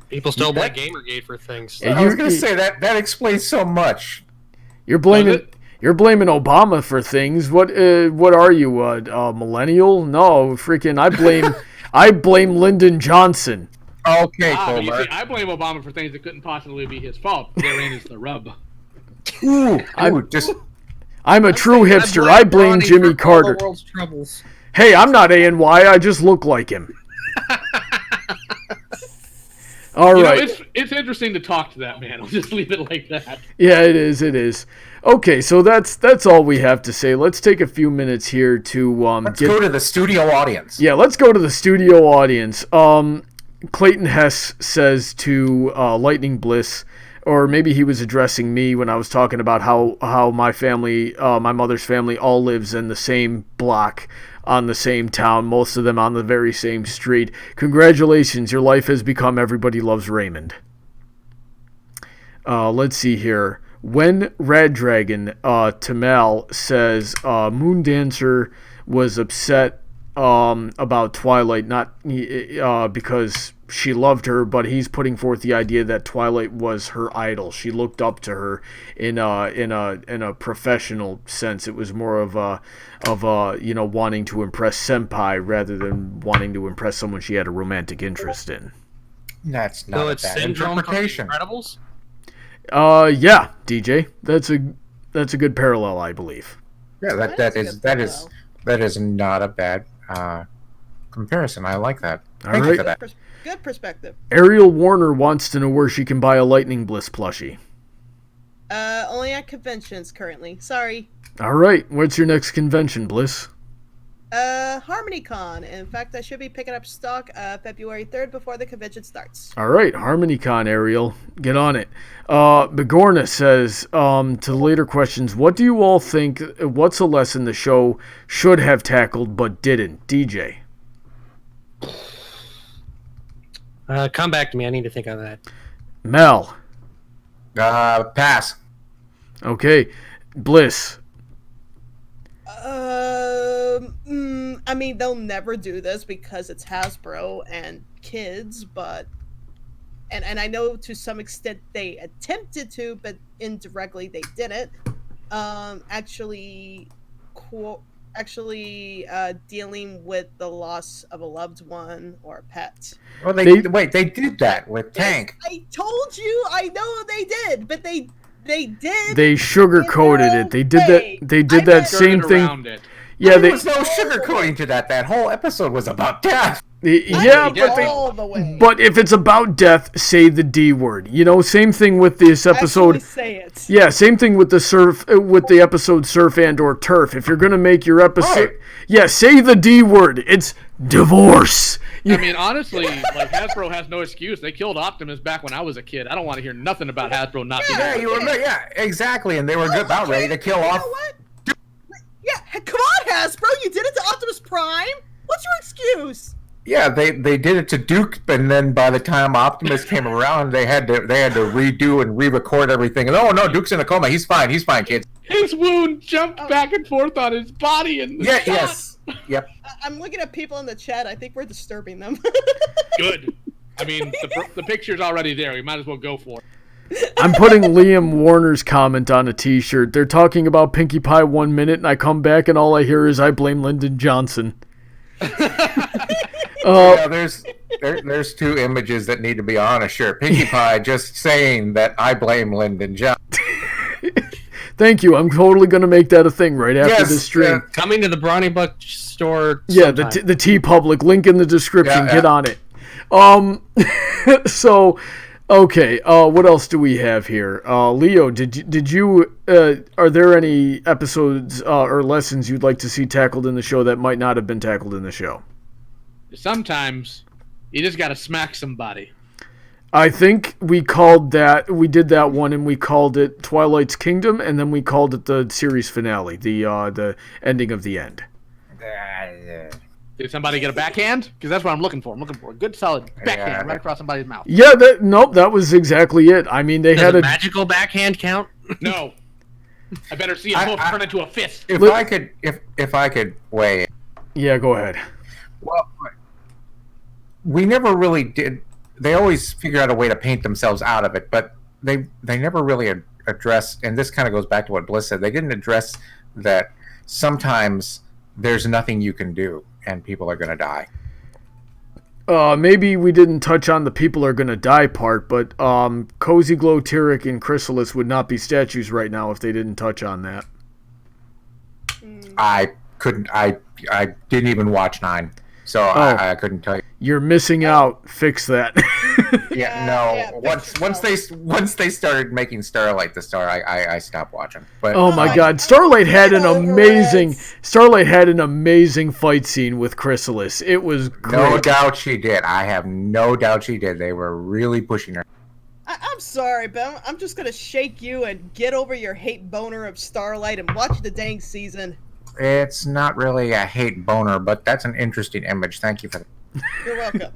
People still blame Gamergate for things. Yeah, I was going to say that explains so much. You're blaming Obama for things. What are you, a millennial? No, freaking I blame Lyndon Johnson. Okay, but you Comer. see, I blame Obama for things that couldn't possibly be his fault. Therein is the rub. I'm a true hipster. I blame Brony Jimmy for Carter. all the world's troubles. Hey, I'm not ANY. I just look like him. All right. It's interesting to talk to that man. I'll just leave it like that. Yeah, it is. It is. Okay, so that's all we have to say. Let's take a few minutes here to go to the studio audience. Yeah, let's go to the studio audience. Clayton Hess says to Lightning Bliss, or maybe he was addressing me when I was talking about how my family, my mother's family, all lives in the same block on the same town, most of them on the very same street. Congratulations, your life has become Everybody Loves Raymond. Let's see here. When Rad Dragon Tamal says Moon Dancer was upset about Twilight, not because she loved her, but he's putting forth the idea that Twilight was her idol. She looked up to her in a professional sense. It was more of a wanting to impress senpai rather than wanting to impress someone she had a romantic interest in. That's not a bad interpretation. Incredibles? Yeah, DJ. That's a good parallel, I believe. Yeah, that is not a bad comparison. I like that. Thank you for that. Good perspective. Ariel Warner wants to know where she can buy a Lightning Bliss plushie. Only at conventions currently. Sorry. All right. What's your next convention, Bliss? HarmonyCon. In fact, I should be picking up stock February 3rd before the convention starts. All right, HarmonyCon, Ariel. Get on it. Bigorna says, to the later questions, what do you all think, what's a lesson the show should have tackled but didn't? DJ. Come back to me. I need to think on that. Mel. Pass. Okay. Bliss. I mean, they'll never do this because it's Hasbro and kids, but and I know to some extent they attempted to, but indirectly they didn't. Dealing with the loss of a loved one or a pet. Well, they did that with Tank. I told you, I know they did, but they did. They sugar-coated it. They did that. They did that same thing. Yeah, there was no sugarcoating to that. That whole episode was about death. Yeah, but if it's about death, say the D word. You know, same thing with this episode. Say it. Yeah, same thing with the episode Surf and or Turf. If you're gonna make your episode, yeah, say the D word. It's divorce. I mean, honestly, like Hasbro has no excuse. They killed Optimus back when I was a kid. I don't want to hear nothing about Hasbro not being. Yeah, exactly, and they were about ready to kill off. You know what? Yeah, come on, Hasbro! You did it to Optimus Prime. What's your excuse? Yeah, they did it to Duke, and then by the time Optimus came around, they had to redo and re-record everything. And oh no, Duke's in a coma. He's fine, kids. His wound jumped back and forth on his body, and Yep. I'm looking at people in the chat. I think we're disturbing them. Good. I mean, the picture's already there. We might as well go for it. I'm putting Liam Warner's comment on a T-shirt. They're talking about Pinkie Pie 1 minute, and I come back, and all I hear is I blame Lyndon Johnson. There's two images that need to be on a shirt. Pinkie Pie just saying that I blame Lyndon Johnson. Thank you. I'm totally going to make that a thing right after this stream. Coming to the Brony Buck store. Yeah, the T-Public. Link in the description. Get on it. So... Okay, what else do we have here? Leo, did you are there any episodes or lessons you'd like to see tackled in the show that might not have been tackled in the show? Sometimes you just got to smack somebody. I think we did that one, and we called it Twilight's Kingdom, and then we called it the series finale, the ending of the end. Did somebody get a backhand? Because that's what I'm looking for. I'm looking for a good, solid backhand right across somebody's mouth. Yeah, that was exactly it. I mean, they had a magical backhand count. No, I better see it both turn into a fist. If I could weigh. Yeah, go ahead. Well, we never really did. They always figure out a way to paint themselves out of it, but they never really address. And this kind of goes back to what Bliss said. They didn't address that sometimes there's nothing you can do, and people are going to die. Maybe we didn't touch on the people are going to die part, but Cozy Glow, Tyrek, and Chrysalis would not be statues right now if they didn't touch on that. I couldn't. I didn't even watch 9, so I couldn't tell you. You're missing out. Fix that. Once they started making Starlight the star, I stopped watching. But oh my God, Starlight had an amazing fight scene with Chrysalis. It was great. No doubt she did. I have no doubt she did. They were really pushing her. I'm sorry, but I'm just gonna shake you and get over your hate boner of Starlight and watch the dang season. It's not really a hate boner, but that's an interesting image. Thank you for that. You're welcome.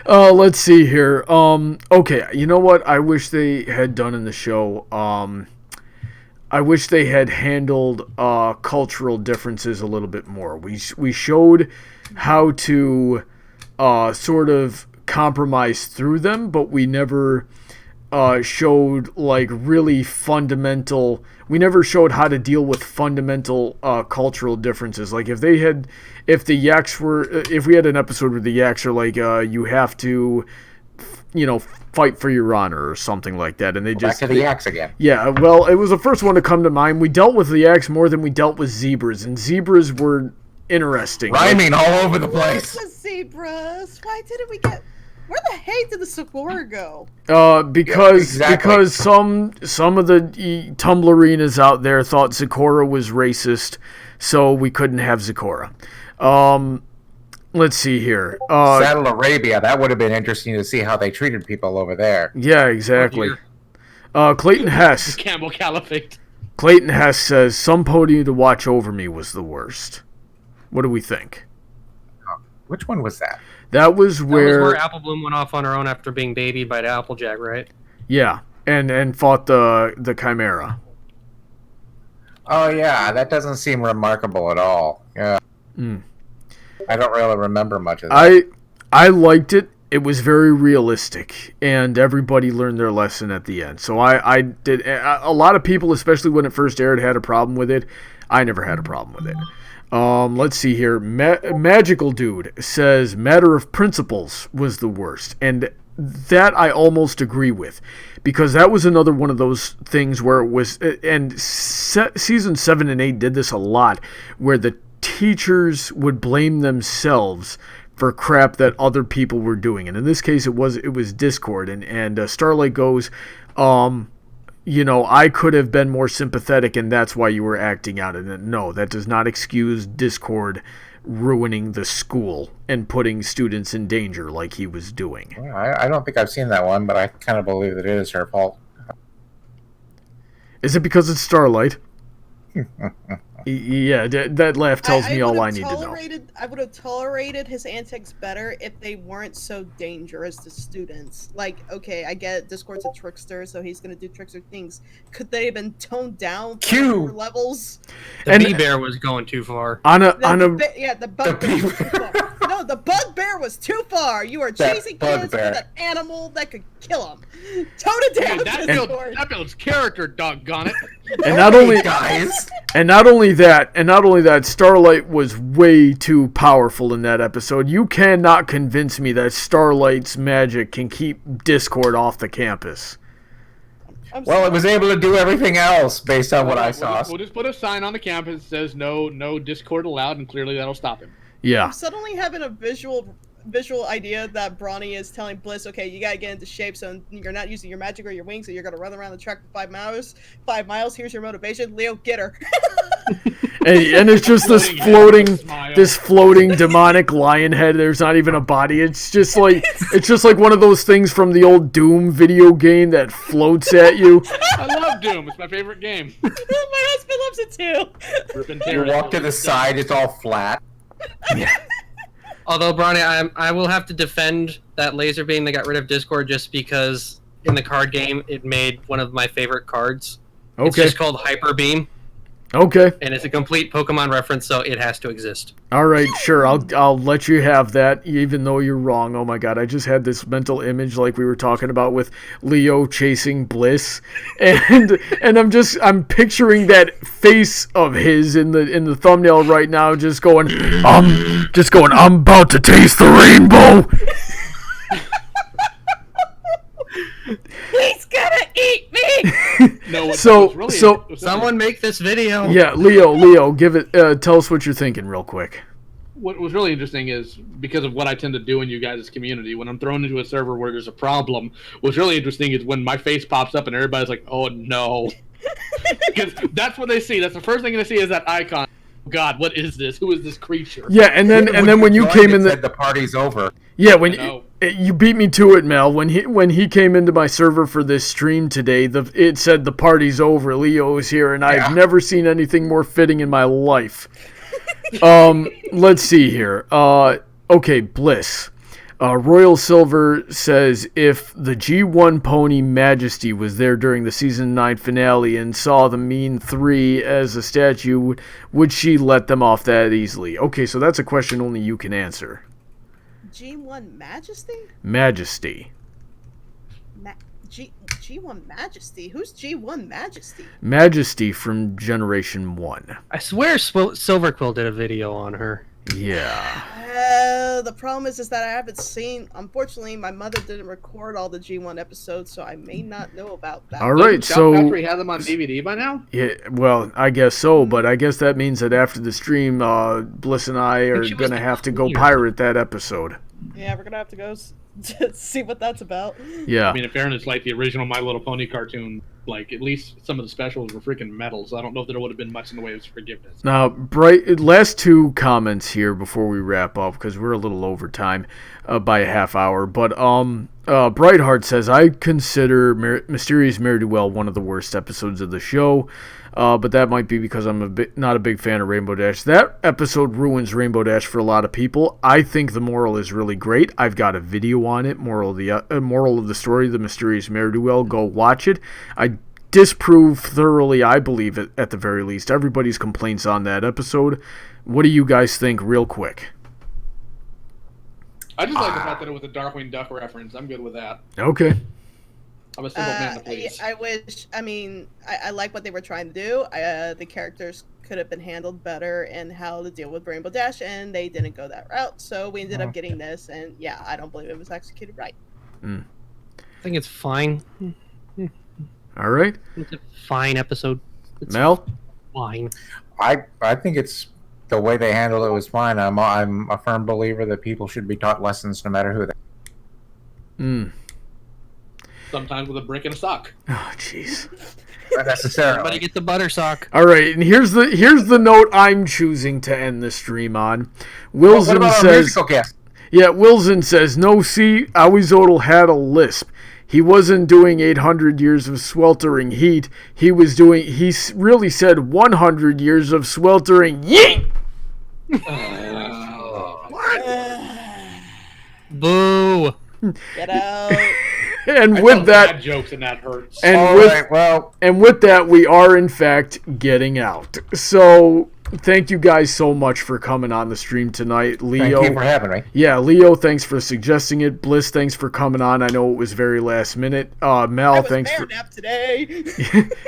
Let's see here. Okay, you know what I wish they had done in the show? I wish they had handled cultural differences a little bit more. We showed how to sort of compromise through them, but we never showed like really fundamental. We never showed how to deal with fundamental cultural differences. Like if we had an episode where the Yaks are like, you have to, fight for your honor or something like that, and they back to the Yaks again. Yeah, well, it was the first one to come to mind. We dealt with the Yaks more than we dealt with zebras, and zebras were interesting. Rhyming all over the place. Where's the zebras? Why didn't we get? Where the heck did the Sakura go? Because some of the Tumblerinas out there thought Sakura was racist, so we couldn't have Sakura. Let's see here. Saddle Arabia, that would have been interesting to see how they treated people over there. Yeah, exactly. Clayton Hess. Camel Caliphate. Clayton Hess says, some podium to watch over me was the worst. What do we think? Which one was that? That was where Apple Bloom went off on her own after being babied by the Applejack, right? Yeah, and fought the Chimera. Oh yeah, that doesn't seem remarkable at all. Yeah. I don't really remember much of that. I liked it. It was very realistic, and everybody learned their lesson at the end. So I did. A lot of people, especially when it first aired, had a problem with it. I never had a problem with it. Let's see here. Magical Dude says Matter of Principles was the worst, and that I almost agree with, because that was another one of those things where it was, and season 7 and 8 did this a lot, where the teachers would blame themselves for crap that other people were doing, and in this case it was Discord, and Starlight goes, I could have been more sympathetic, and that's why you were acting out. And no, that does not excuse Discord ruining the school and putting students in danger like he was doing. Well, I don't think I've seen that one, but I kind of believe that it is her fault. Is it because it's Starlight? Yeah, that laugh tells me all I need to know. I would have tolerated his antics better if they weren't so dangerous to students. Like, okay, I get it, Discord's a trickster, so he's gonna do trickster things. Could they have been toned down for levels? The bee-bear was going too far. The bugbear was too far. No, the bugbear was too far. You are chasing kids with an animal that could kill them. Tone it down. Dude, that builds character, doggone it. And not only that, Starlight was way too powerful in that episode. You cannot convince me that Starlight's magic can keep Discord off the campus. Well, it was able to do everything else based on what I saw. We'll just put a sign on the campus that says no Discord allowed, and clearly that'll stop him. Yeah. I'm suddenly having a visual idea that Brony is telling Bliss, okay, you gotta get into shape, so you're not using your magic or your wings, so you're gonna run around the track for 5 miles. 5 miles, here's your motivation. Leo, get her. and it's just this floating demonic lion head. There's not even a body. It's just like one of those things from the old Doom video game that floats at you. I love Doom. It's my favorite game. My husband loves it too. You walk to the side, it's all flat. Yeah. Although, Brony, I will have to defend that laser beam that got rid of Discord just because in the card game it made one of my favorite cards. Okay. It's just called Hyper Beam. Okay. And it's a complete Pokemon reference, so it has to exist. All right, sure. I'll let you have that, even though you're wrong. Oh my god, I just had this mental image like we were talking about with Leo chasing Bliss, and I'm picturing that face of his in the thumbnail right now, just going, I'm about to taste the rainbow. He's gonna eat me. No, Someone make this video. Yeah, Leo, give it. Tell us what you're thinking, real quick. what was really interesting is because of what I tend to do in you guys' community, when I'm thrown into a server where there's a problem, what's really interesting is when my face pops up and everybody's like, oh no. Because that's what they see. That's the first thing they see is that icon. God, what is this? Who is this creature? Yeah, and then when you came in, the party's over. Yeah, when you beat me to it, Mel. When he came into my server for this stream today, it said the party's over. Leo is here, and I've never seen anything more fitting in my life. Let's see here. Okay, Bliss. Royal Silver says, if the G1 pony Majesty was there during the Season 9 finale and saw the Mean 3 as a statue, would she let them off that easily? Okay, so that's a question only you can answer. G1 Majesty? Majesty. G1 Majesty? Who's G1 Majesty? Majesty from Generation 1. I swear Silverquill did a video on her. Yeah. The problem is that I haven't seen. Unfortunately, my mother didn't record all the G1 episodes, so I may not know about that. All right, so Factory have them on DVD by now. Yeah, well, I guess so, but I guess that means that after the stream, Bliss and I are gonna have to go pirate that episode. Yeah, we're gonna have to go see what that's about. Yeah. I mean, in fairness, like the original My Little Pony cartoon, like at least some of the specials were freaking metal, so I don't know if there would have been much in the way of forgiveness. Now, last two comments here before we wrap up, because we're a little over time by a half hour. But Brightheart says, I consider Mysterious Ne'er-Do-Well one of the worst episodes of the show. But that might be because I'm not a big fan of Rainbow Dash. That episode ruins Rainbow Dash for a lot of people. I think the moral is really great. I've got a video on it. Moral of the story, The Mysterious Ne'er-Do-Well. Go watch it. I disprove thoroughly, I believe, at the very least, everybody's complaints on that episode. What do you guys think, real quick? I just like the fact that it was a Darkwing Duck reference. I'm good with that. Okay. I'm a simple man to please. I wish. I mean, I like what they were trying to do. The characters could have been handled better in how to deal with Rainbow Dash, and they didn't go that route. So we ended up getting this, and yeah, I don't believe it was executed right. I think it's fine. All right. It's a fine episode. It's Mel? fine. I think it's the way they handled it was fine. I'm a firm believer that people should be taught lessons no matter who they. Sometimes with a brick and a sock. Oh, jeez. Not necessarily. Everybody get the butter sock. All right, and here's the note I'm choosing to end the stream on. What about our says, musical guest? yeah, Wilson says, no, see, Awizodl had a lisp. He wasn't doing 800 years of sweltering heat. He really said 100 years of sweltering yeet. Boo. Get out. And with that, bad jokes and that hurts. And with that, we are in fact getting out. So thank you guys so much for coming on the stream tonight, Leo. Thank you for having me. Yeah, Leo, thanks for suggesting it. Bliss, thanks for coming on. I know it was very last minute. Mel, thanks for today.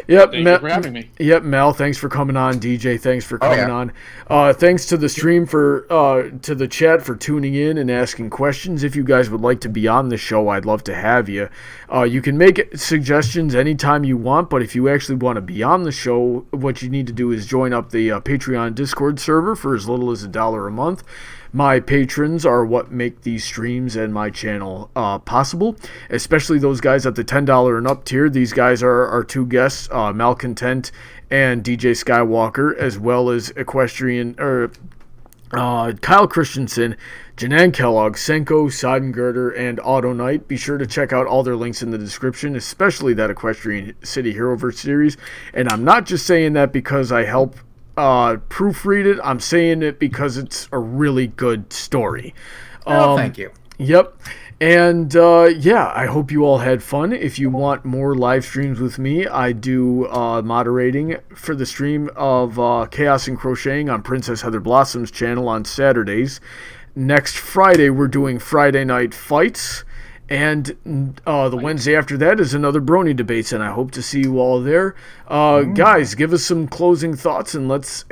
Yep, Thank you for having me. Yep, Mel, thanks for coming on. DJ, thanks for coming on. Thanks to the stream to the chat for tuning in and asking questions. If you guys would like to be on the show, I'd love to have you. You can make suggestions anytime you want, but if you actually want to be on the show, what you need to do is join up the Patreon Discord server for as little as $1 a month. My patrons are what make these streams and my channel possible, especially those guys at the $10 and up tier. These guys are our two guests, Malcontent and DJ Skywalker, as well as Kyle Christensen, Jennan, Kellogg, Senko, Sodengirder, and Autoknight. Be sure to check out all their links in the description, especially that Equestrian City Heroverse series. And I'm not just saying that because I help proofread it. I'm saying it because it's a really good story. Thank you. Yep. And yeah, I hope you all had fun. If you want more live streams with me, I do moderating for the stream of Chaos and Crocheting on Princess Heather Blossom's channel on Saturdays. Next Friday, we're doing Friday Night Fights. And the Wednesday after that is another Brony Debates, and I hope to see you all there. Guys, give us some closing thoughts, and let's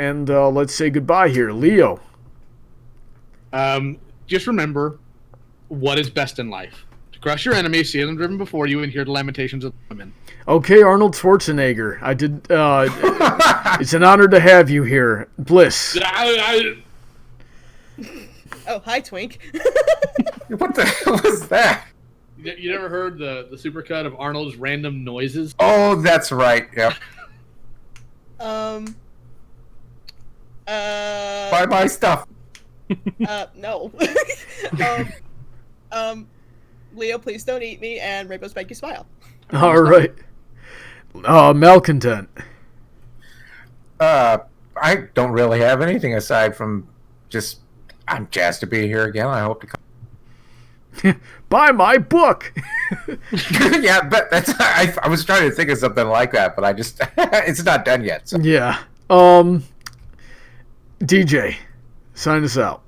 say goodbye here. Leo. Just remember what is best in life: to crush your enemies, see them driven before you, and hear the lamentations of women. Okay, Arnold Schwarzenegger. I did. It's an honor to have you here, Bliss. Oh, hi, Twink. What the hell was that? You never heard the supercut of Arnold's random noises? Oh, that's right. Yep. Buy my stuff. No. Leo, please don't eat me, and Rainbow Spanky Smile. All right. Malcontent. I don't really have anything aside from just I'm jazzed to be here again. I hope to come. Buy my book. Yeah, but that's I was trying to think of something like that, but I just it's not done yet. So. Yeah. DJ, sign us out.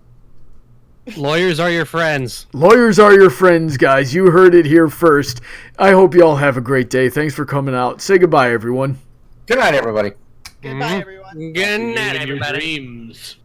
Lawyers are your friends. Lawyers are your friends, guys. You heard it here first. I hope you all have a great day. Thanks for coming out. Say goodbye, everyone. Good night, everybody. Goodbye, everyone. Good night, In your everybody. dreams.